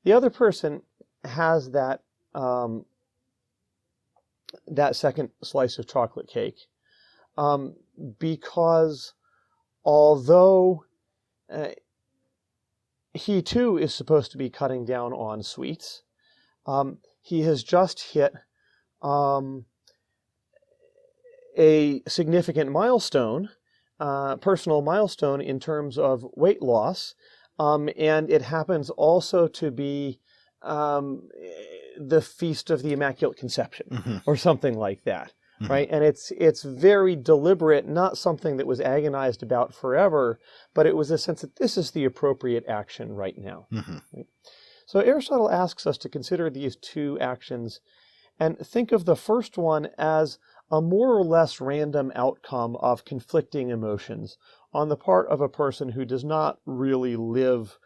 The other person has that second slice of chocolate cake because although he too is supposed to be cutting down on sweets, he has just hit a significant milestone, personal milestone in terms of weight loss, and it happens also to be the Feast of the Immaculate Conception, or something like that, right? And it's very deliberate, not something that was agonized about forever, but it was a sense that this is the appropriate action right now. Right? So Aristotle asks us to consider these two actions and think of the first one as a more or less random outcome of conflicting emotions on the part of a person who does not really live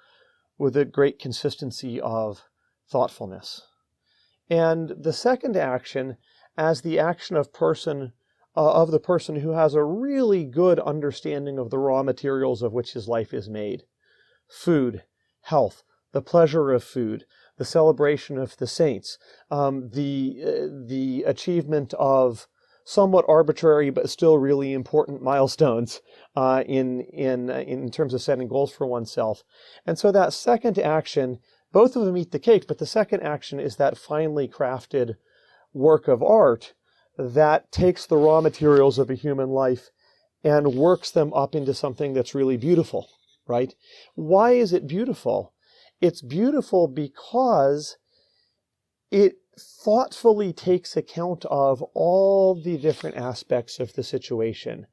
with a great consistency of thoughtfulness. And the second action as the action of the person who has a really good understanding of the raw materials of which his life is made. Food, health, the pleasure of food, the celebration of the saints, the achievement of somewhat arbitrary but still really important milestones in terms of setting goals for oneself. And so that second action, both of them eat the cake, but the second action is that finely crafted work of art that takes the raw materials of a human life and works them up into something that's really beautiful, right? Why is it beautiful? It's beautiful because it thoughtfully takes account of all the different aspects of the situation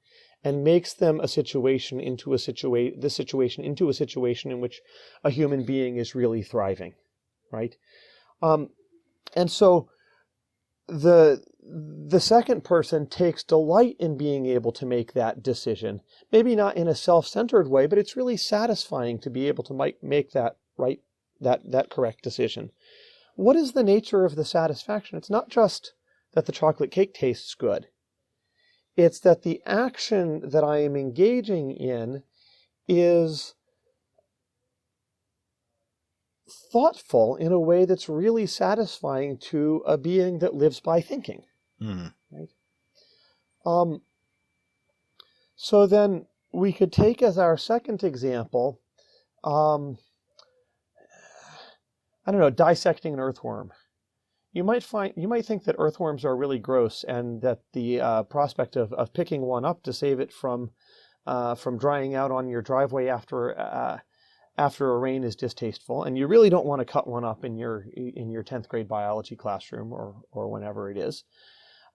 and makes them a situation into a situation in which a human being is really thriving, right? And so the second person takes delight in being able to make that decision. Maybe not in a self-centered way, but it's really satisfying to be able to make that correct decision. What is the nature of the satisfaction? It's not just that the chocolate cake tastes good. It's that the action that I am engaging in is thoughtful in a way that's really satisfying to a being that lives by thinking. Right? So then we could take as our second example, dissecting an earthworm. You might think that earthworms are really gross, and that the prospect of picking one up to save it from drying out on your driveway after a rain is distasteful, and you really don't want to cut one up in your 10th grade biology classroom or whenever it is.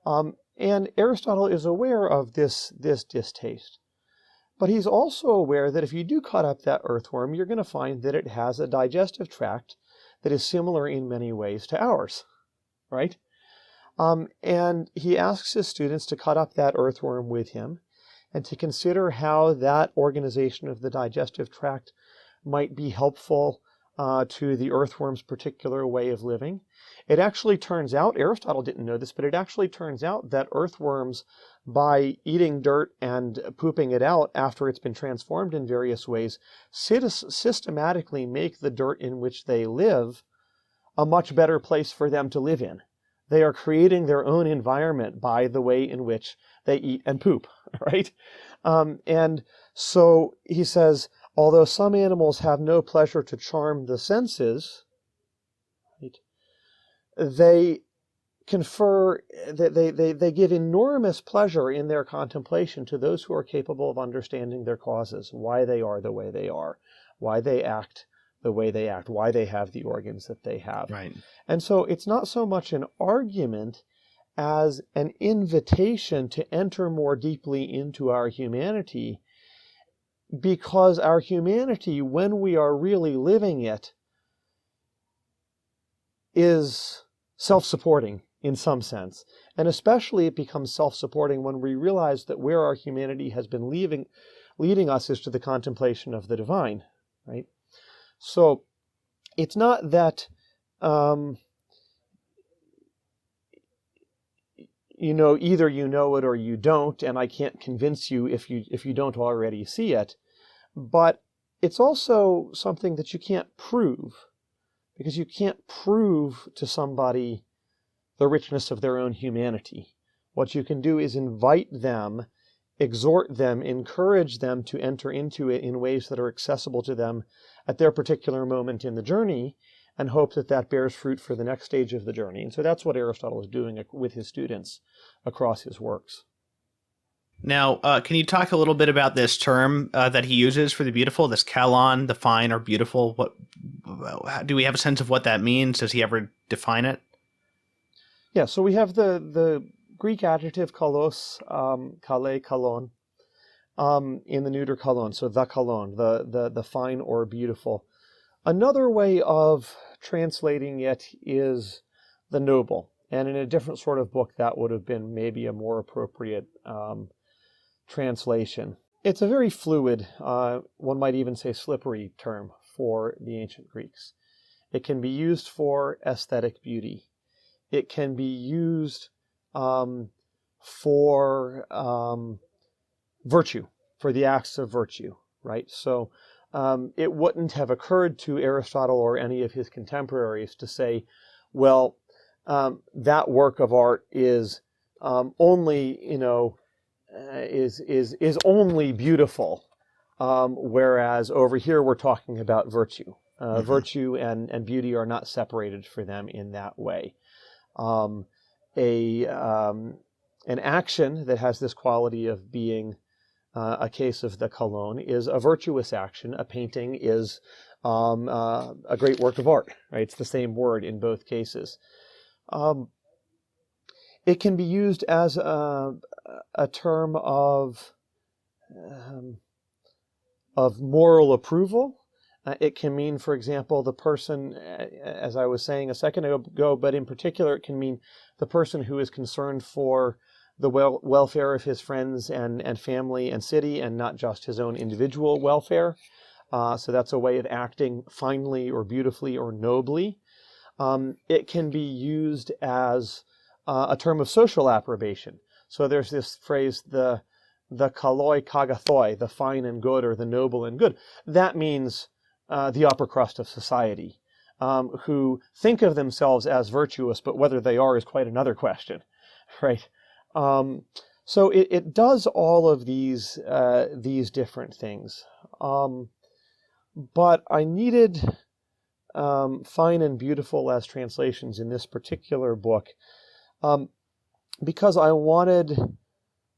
And Aristotle is aware of this distaste. But he's also aware that if you do cut up that earthworm, you're going to find that it has a digestive tract that is similar in many ways to ours, right? And he asks his students to cut up that earthworm with him and to consider how that organization of the digestive tract might be helpful to the earthworm's particular way of living. It actually turns out, Aristotle didn't know this, but it actually turns out that earthworms, by eating dirt and pooping it out after it's been transformed in various ways, systematically make the dirt in which they live a much better place for them to live in. They are creating their own environment by the way in which they eat and poop, right? And so he says, although some animals have no pleasure to charm the senses, right, they give enormous pleasure in their contemplation to those who are capable of understanding their causes, why they are the way they are, why they act the way they act, why they have the organs that they have. Right. And so it's not so much an argument as an invitation to enter more deeply into our humanity, because our humanity, when we are really living it, is self-supporting in some sense. And especially it becomes self-supporting when we realize that where our humanity has been leading us is to the contemplation of the divine, right? So it's not that, either you know it or you don't, and I can't convince you if you don't already see it. But it's also something that you can't prove, because you can't prove to somebody the richness of their own humanity. What you can do is invite them, exhort them, encourage them to enter into it in ways that are accessible to them at their particular moment in the journey, and hope that that bears fruit for the next stage of the journey. And so that's what Aristotle is doing with his students across his works. Now, can you talk a little bit about this term that he uses for the beautiful, this Kalon, the fine or beautiful? Do we have a sense of what that means? Does he ever define it? Yeah, so we have the Greek adjective kalos, kale, kalon, in the neuter kalon, so the kalon, the fine or beautiful. Another way of translating it is the noble, and in a different sort of book that would have been maybe a more appropriate translation. It's a very fluid, one might even say slippery term for the ancient Greeks. It can be used for aesthetic beauty. It can be used for virtue, for the acts of virtue, right? So it wouldn't have occurred to Aristotle or any of his contemporaries to say, well, that work of art is only, is only beautiful, whereas over here we're talking about virtue. Virtue and beauty are not separated for them in that way. An action that has this quality of being a case of the Kalon is a virtuous action. A painting is a great work of art, right? It's the same word in both cases. It can be used as a term of moral approval. It can mean, for example, the person, as I was saying a second ago, but in particular, it can mean the person who is concerned for the welfare of his friends and family and city, and not just his own individual welfare. So that's a way of acting finely or beautifully or nobly. It can be used as a term of social approbation. So there's this phrase, the kaloi kagathoi, the fine and good, or the noble and good. That means the upper crust of society, who think of themselves as virtuous, but whether they are is quite another question, right? So it does all of these different things. But I needed fine and beautiful as translations in this particular book because I wanted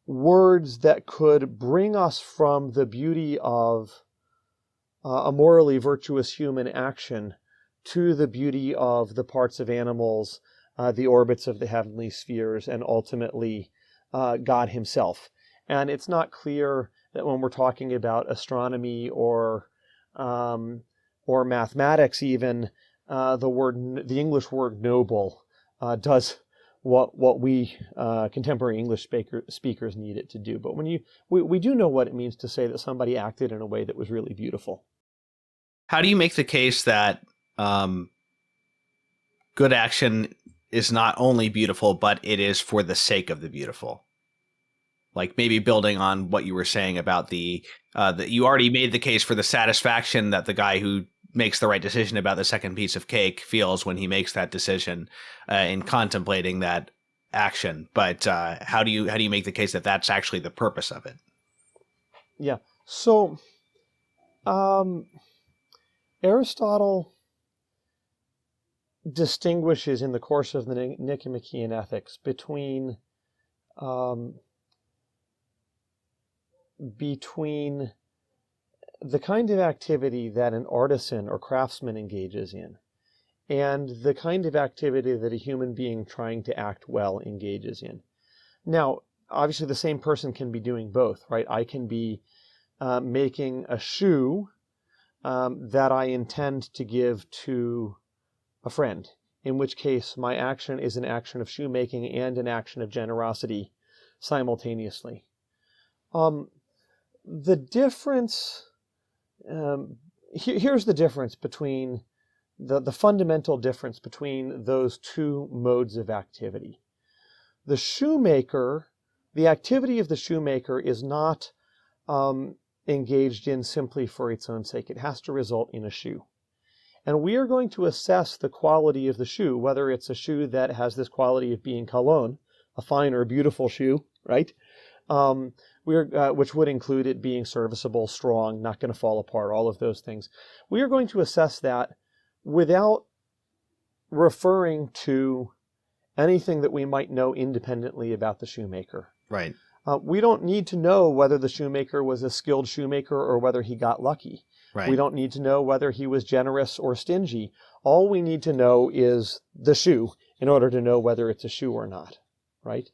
words that could bring us from the beauty of a morally virtuous human action to the beauty of the parts of animals, the orbits of the heavenly spheres, and ultimately God himself. And it's not clear that when we're talking about astronomy or mathematics even, the English word noble does what we contemporary English speakers need it to do. But we do know what it means to say that somebody acted in a way that was really beautiful. How do you make the case that good action is not only beautiful, but it is for the sake of the beautiful? Like maybe building on what you were saying about that you already made the case for the satisfaction that the guy who makes the right decision about the second piece of cake feels when he makes that decision in contemplating that action. But how do you make the case that that's actually the purpose of it? Yeah. So Aristotle distinguishes in the course of the Nicomachean Ethics between the kind of activity that an artisan or craftsman engages in and the kind of activity that a human being trying to act well engages in. Now, obviously the same person can be doing both, right? I can be making a shoe that I intend to give to a friend, in which case my action is an action of shoemaking and an action of generosity simultaneously. The difference, here's the difference between, the fundamental difference between those two modes of activity. The shoemaker, the activity of the shoemaker is not engaged in simply for its own sake. It has to result in a shoe. And we are going to assess the quality of the shoe, whether it's a shoe that has this quality of being Kalon, a fine or beautiful shoe, right? Which would include it being serviceable, strong, not going to fall apart, all of those things. We are going to assess that without referring to anything that we might know independently about the shoemaker. Right. We don't need to know whether the shoemaker was a skilled shoemaker or whether he got lucky. Right. We don't need to know whether he was generous or stingy. All we need to know is the shoe in order to know whether it's a shoe or not, right?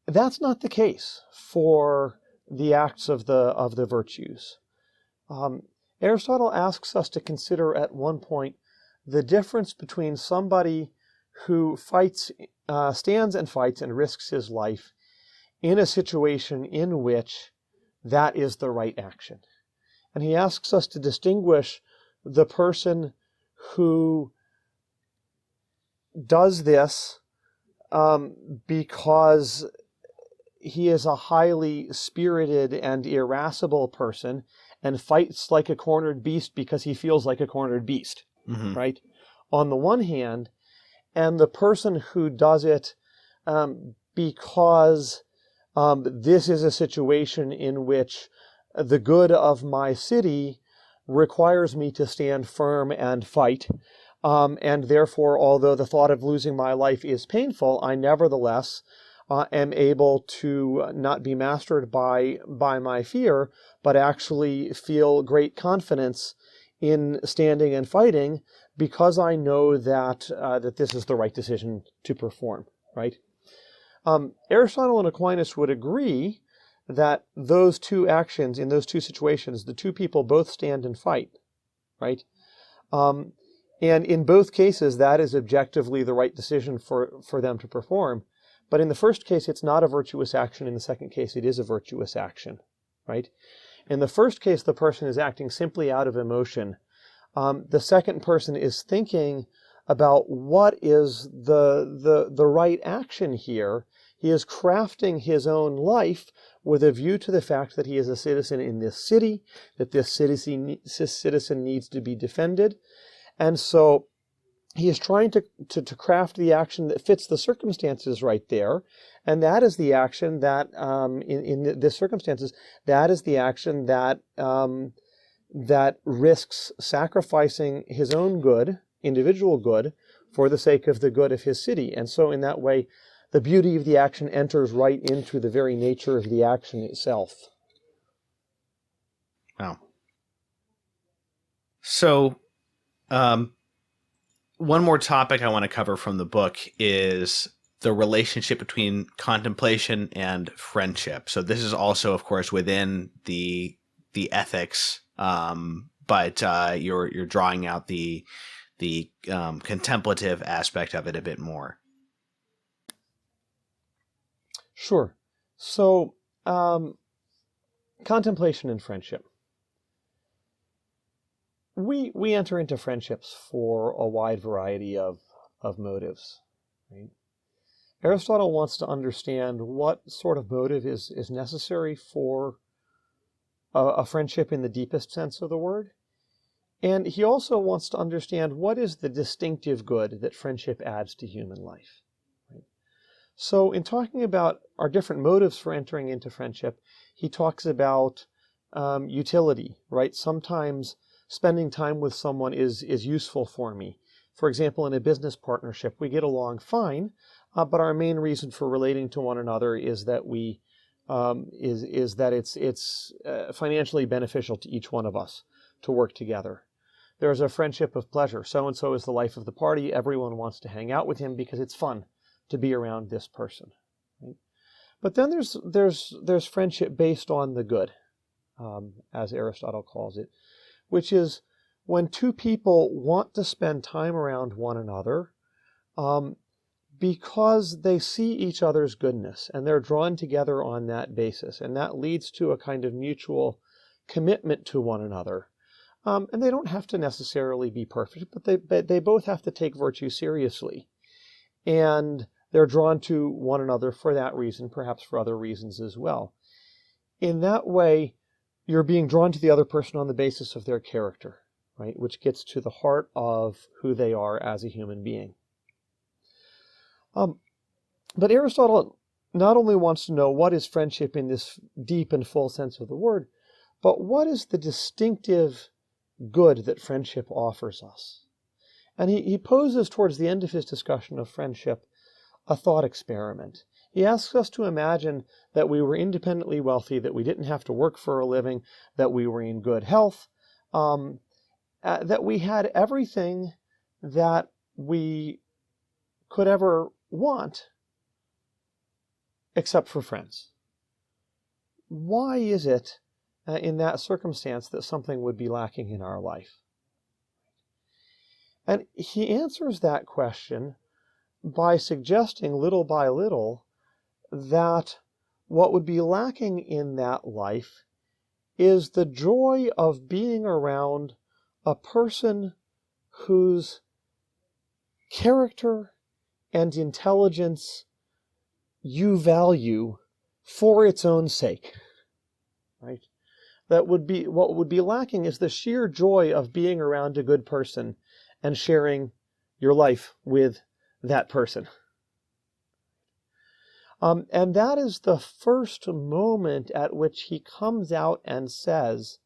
That's not the case for the acts of the virtues. Aristotle asks us to consider at one point the difference between somebody who stands and fights and risks his life in a situation in which that is the right action. And he asks us to distinguish the person who does this because he is a highly spirited and irascible person and fights like a cornered beast because he feels like a cornered beast, right? On the one hand, and the person who does it because this is a situation in which the good of my city requires me to stand firm and fight. And therefore, although the thought of losing my life is painful, I nevertheless am able to not be mastered by my fear, but actually feel great confidence in standing and fighting because I know that that this is the right decision to perform, right? Aristotle and Aquinas would agree that those two actions, in those two situations, the two people both stand and fight, right? And in both cases, that is objectively the right decision for them to perform. But in the first case, it's not a virtuous action. In the second case, it is a virtuous action, right? In the first case, the person is acting simply out of emotion. The second person is thinking about what is the right action here. He is crafting his own life with a view to the fact that he is a citizen in this city, that this citizen needs to be defended. And so he is trying to craft the action that fits the circumstances right there. And that is the action that, in this circumstances, that is the action that, that risks sacrificing his own good, individual good, for the sake of the good of his city. And so in that way, the beauty of the action enters right into the very nature of the action itself. Wow. So, one more topic I want to cover from the book is the relationship between contemplation and friendship. So this is also, of course, within the ethics, but you're drawing out the contemplative aspect of it a bit more. Sure. So, contemplation and friendship. We enter into friendships for a wide variety of motives. Right? Aristotle wants to understand what sort of motive is necessary for a friendship in the deepest sense of the word. And he also wants to understand what is the distinctive good that friendship adds to human life. Right? So in talking about our different motives for entering into friendship, he talks about utility, right? Sometimes spending time with someone is useful for me. For example, in a business partnership, we get along fine, but our main reason for relating to one another is that we is that it's financially beneficial to each one of us to work together. There's a friendship of pleasure. So-and-so is the life of the party. Everyone wants to hang out with him because it's fun to be around this person. Right? But then there's friendship based on the good, as Aristotle calls it, which is when two people want to spend time around one another because they see each other's goodness and they're drawn together on that basis. And that leads to a kind of mutual commitment to one another. And they don't have to necessarily be perfect, but they both have to take virtue seriously. And they're drawn to one another for that reason, perhaps for other reasons as well. In that way, you're being drawn to the other person on the basis of their character, right? Which gets to the heart of who they are as a human being. But Aristotle not only wants to know what is friendship in this deep and full sense of the word, but what is the distinctive good that friendship offers us. And he poses towards the end of his discussion of friendship a thought experiment. He asks us to imagine that we were independently wealthy, that we didn't have to work for a living, that we were in good health, that we had everything that we could ever want except for friends. Why is it in that circumstance that something would be lacking in our life? And he answers that question by suggesting little by little that what would be lacking in that life is the joy of being around a person whose character and intelligence you value for its own sake, right? That would be what would be lacking is the sheer joy of being around a good person and sharing your life with that person. And that is the first moment at which he comes out and says,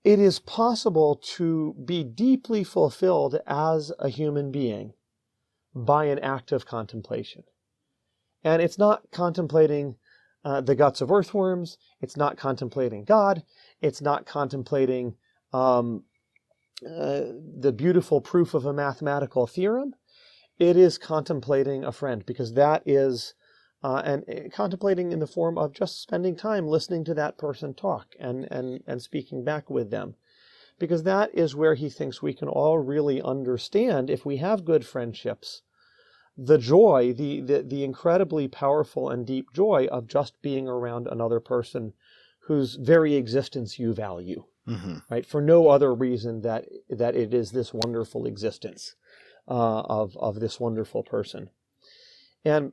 it is possible to be deeply fulfilled as a human being by an act of contemplation. And it's not contemplating the guts of earthworms. It's not contemplating God. It's not contemplating the beautiful proof of a mathematical theorem. It is contemplating a friend, because that is, and contemplating in the form of just spending time listening to that person talk and speaking back with them. Because that is where he thinks we can all really understand, if we have good friendships, the joy, the incredibly powerful and deep joy of just being around another person whose very existence you value, right? For no other reason that it is this wonderful existence of this wonderful person. And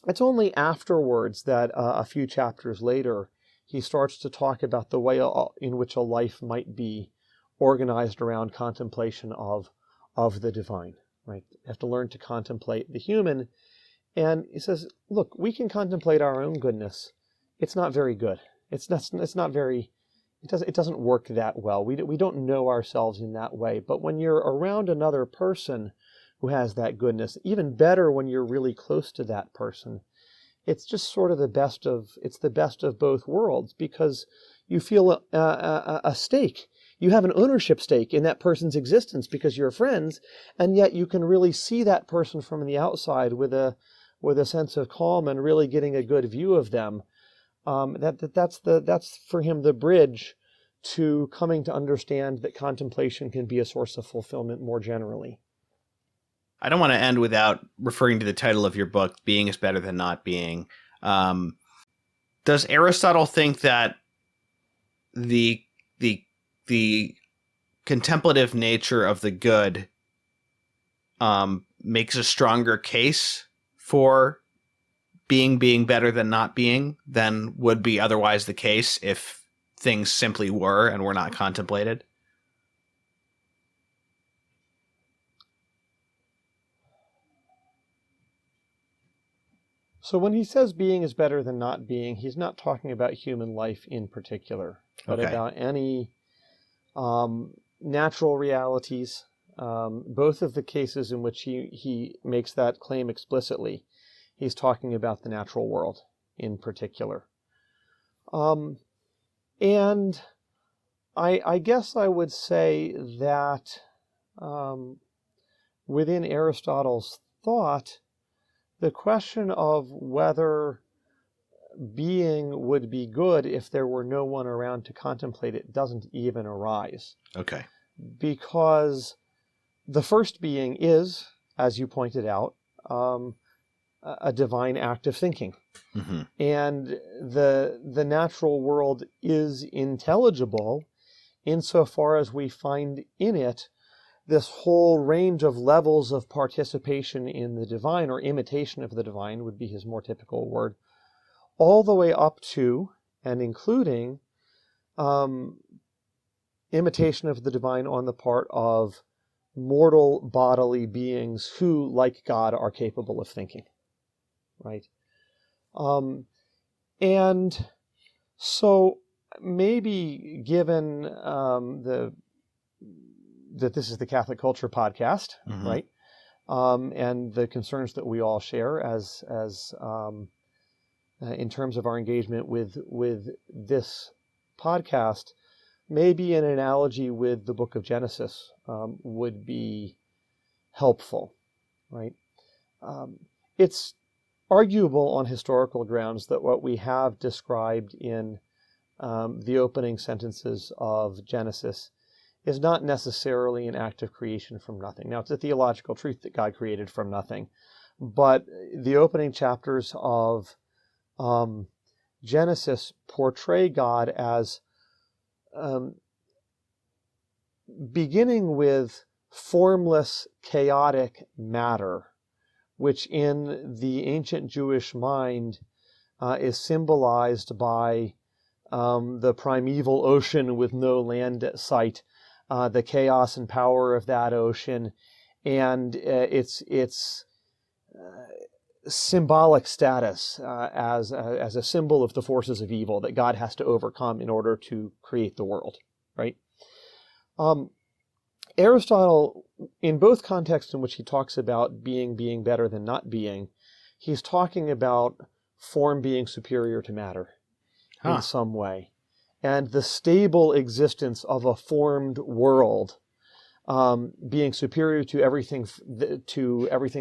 it's only afterwards that a few chapters later, he starts to talk about the way in which a life might be organized around contemplation of the divine, right? You have to learn to contemplate the human. And he says, look, we can contemplate our own goodness. It's not very good. It doesn't work that well. We don't know ourselves in that way. But when you're around another person who has that goodness, even better when you're really close to that person, it's just sort of the best of both worlds, because you feel a stake. You have an ownership stake in that person's existence because you're friends, and yet you can really see that person from the outside with a sense of calm and really getting a good view of them. That's for him the bridge to coming to understand that contemplation can be a source of fulfillment more generally. I don't want to end without referring to the title of your book, Being is Better Than Not Being. Does Aristotle think that the contemplative nature of the good makes a stronger case for being better than not being than would be otherwise the case if things simply were and were not contemplated? So when he says being is better than not being, he's not talking about human life in particular, but about any natural realities. Both of the cases in which he makes that claim explicitly, he's talking about the natural world in particular. And I guess I would say that within Aristotle's thought, the question of whether being would be good if there were no one around to contemplate it doesn't even arise. Okay. Because the first being is, as you pointed out, a divine act of thinking. Mm-hmm. And the natural world is intelligible insofar as we find in it this whole range of levels of participation in the divine, or imitation of the divine would be his more typical word, all the way up to and including imitation of the divine on the part of mortal bodily beings who, like God, are capable of thinking, right? And so maybe given that this is the Catholic Culture podcast, mm-hmm. right? And the concerns that we all share as in terms of our engagement with this podcast, maybe an analogy with the book of Genesis would be helpful, right? It's arguable on historical grounds that what we have described in the opening sentences of Genesis is not necessarily an act of creation from nothing. Now, it's a theological truth that God created from nothing, but the opening chapters of Genesis portray God as beginning with formless, chaotic matter, which in the ancient Jewish mind is symbolized by the primeval ocean with no land at sight, the chaos and power of that ocean, and its symbolic status as a symbol of the forces of evil that God has to overcome in order to create the world, right? Aristotle, in both contexts in which he talks about being better than not being, he's talking about form being superior to matter in some way, and the stable existence of a formed world being superior to everything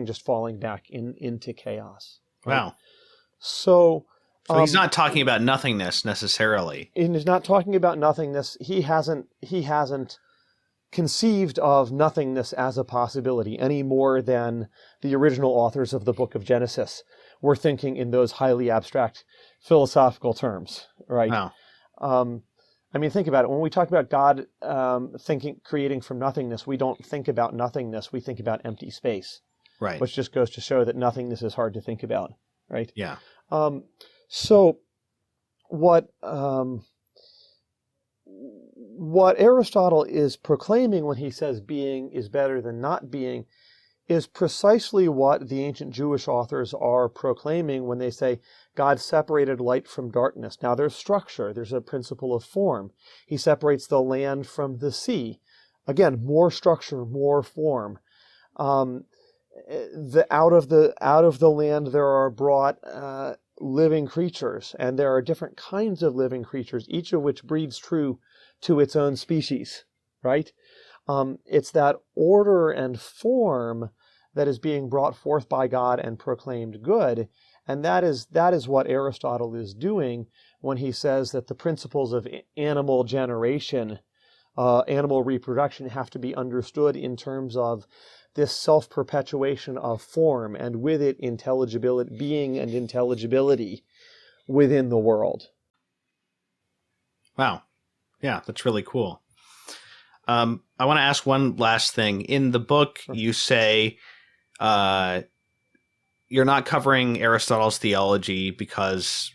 just falling back into chaos. Right? Wow. So he's not talking about nothingness necessarily. And he's not talking about nothingness. He hasn't conceived of nothingness as a possibility any more than the original authors of the book of Genesis were thinking in those highly abstract philosophical terms, right? Wow. I mean, think about it. When we talk about God creating from nothingness, we don't think about nothingness. We think about empty space, Right. which just goes to show that nothingness is hard to think about, right? Yeah. So what Aristotle is proclaiming when he says being is better than not being is precisely what the ancient Jewish authors are proclaiming when they say God separated light from darkness. Now there's structure, there's a principle of form. He separates the land from the sea. Again, more structure, more form. Out of the land there are brought living creatures, and there are different kinds of living creatures, each of which breeds true to its own species, right? It's that order and form that is being brought forth by God and proclaimed good, and that is what Aristotle is doing when he says that the principles of animal generation, animal reproduction, have to be understood in terms of this self-perpetuation of form, and with it intelligibility, being and intelligibility within the world. Wow. Yeah, that's really cool. I want to ask one last thing. In the book, you say you're not covering Aristotle's theology because,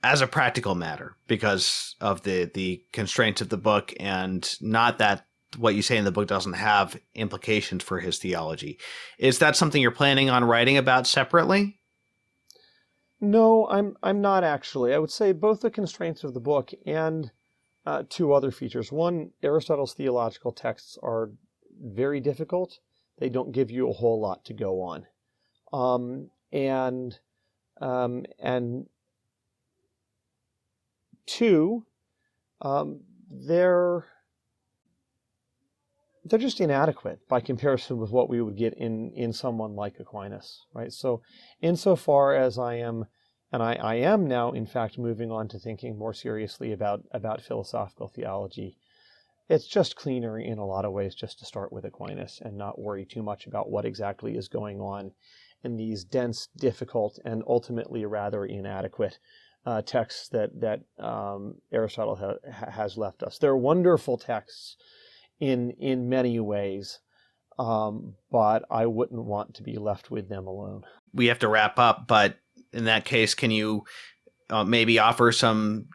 as a practical matter, because of the constraints of the book, and not that what you say in the book doesn't have implications for his theology. Is that something you're planning on writing about separately? No, I'm not actually. I would say both the constraints of the book and two other features. One, Aristotle's theological texts are very difficult. They don't give you a whole lot to go on. And two, they're just inadequate by comparison with what we would get in someone like Aquinas, right? So insofar as I am now, in fact, moving on to thinking more seriously about philosophical theology, it's just cleaner in a lot of ways just to start with Aquinas and not worry too much about what exactly is going on in these dense, difficult, and ultimately rather inadequate texts that Aristotle has left us. They're wonderful texts in many ways, but I wouldn't want to be left with them alone. We have to wrap up, but in that case, can you maybe offer some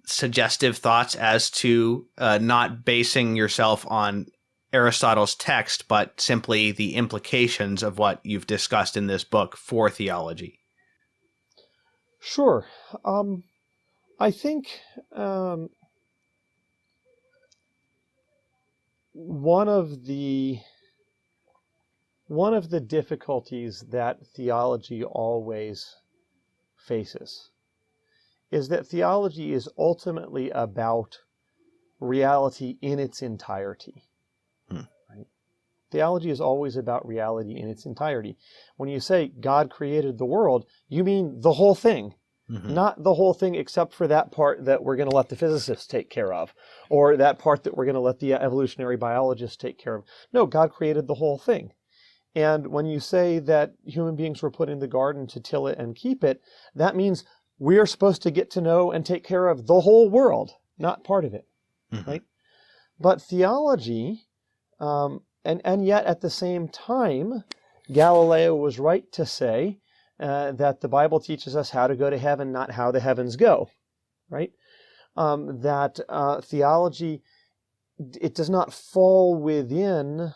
suggestive thoughts as to not basing yourself on Aristotle's text, but simply the implications of what you've discussed in this book for theology? Sure. I think one of the difficulties that theology always faces is that theology is ultimately about reality in its entirety. Right? Theology is always about reality in its entirety. When you say God created the world, you mean the whole thing. Mm-hmm. Not the whole thing except for that part that we're going to let the physicists take care of, or that part that we're going to let the evolutionary biologists take care of. No, God created the whole thing. And when you say that human beings were put in the garden to till it and keep it, that means we're supposed to get to know and take care of the whole world, not part of it, mm-hmm. right? But theology, and yet at the same time, Galileo was right to say that the Bible teaches us how to go to heaven, not how the heavens go, right? That theology, it does not fall within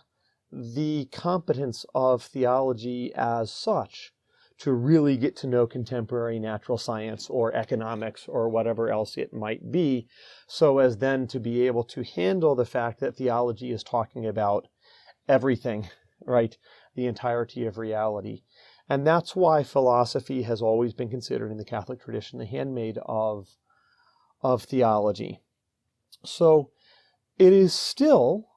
the competence of theology as such to really get to know contemporary natural science or economics or whatever else it might be, so as then to be able to handle the fact that theology is talking about everything, right? The entirety of reality. And that's why philosophy has always been considered in the Catholic tradition the handmaid of theology. So it is still,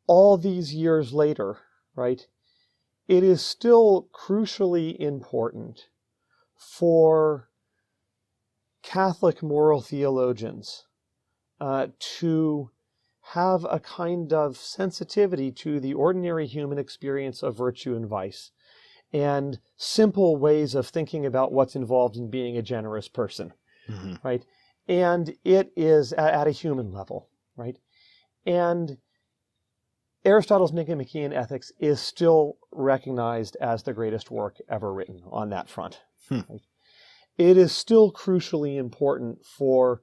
all these years later, right? It is still crucially important for Catholic moral theologians to have a kind of sensitivity to the ordinary human experience of virtue and vice, and simple ways of thinking about what's involved in being a generous person, right? And it is at a human level, right? And Aristotle's Nicomachean Ethics is still recognized as the greatest work ever written on that front. Right? It is still crucially important for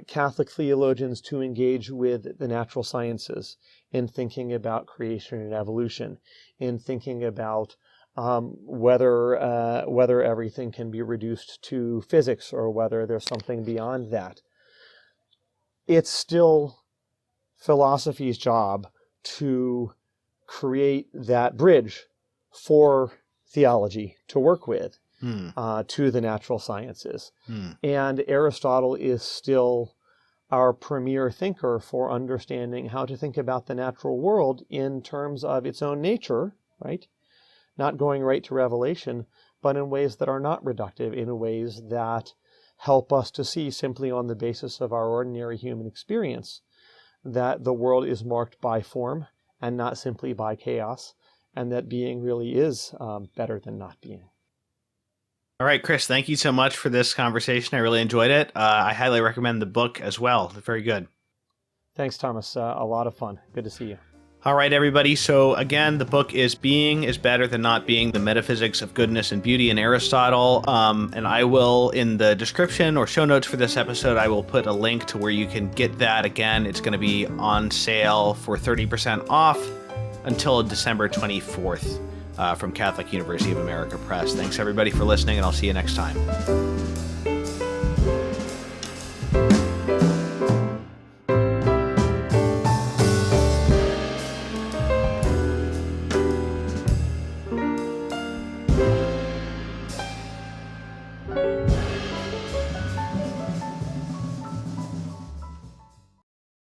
Catholic theologians to engage with the natural sciences in thinking about creation and evolution, in thinking about whether everything can be reduced to physics or whether there's something beyond that. It's still philosophy's job to create that bridge for theology to work with to the natural sciences. And Aristotle is still our premier thinker for understanding how to think about the natural world in terms of its own nature, right? Not going right to revelation, but in ways that are not reductive, in ways that help us to see simply on the basis of our ordinary human experience that the world is marked by form and not simply by chaos, and that being really is better than not being. All right, Chris, thank you so much for this conversation. I really enjoyed it. I highly recommend the book as well. Very good. Thanks, Thomas. A lot of fun. Good to see you. All right, everybody. So again, the book is Being is Better Than Not Being, The Metaphysics of Goodness and Beauty in Aristotle. And I will, in the description or show notes for this episode, I will put a link to where you can get that. Again, it's going to be on sale for 30% off until December 24th from Catholic University of America Press. Thanks, everybody, for listening, and I'll see you next time.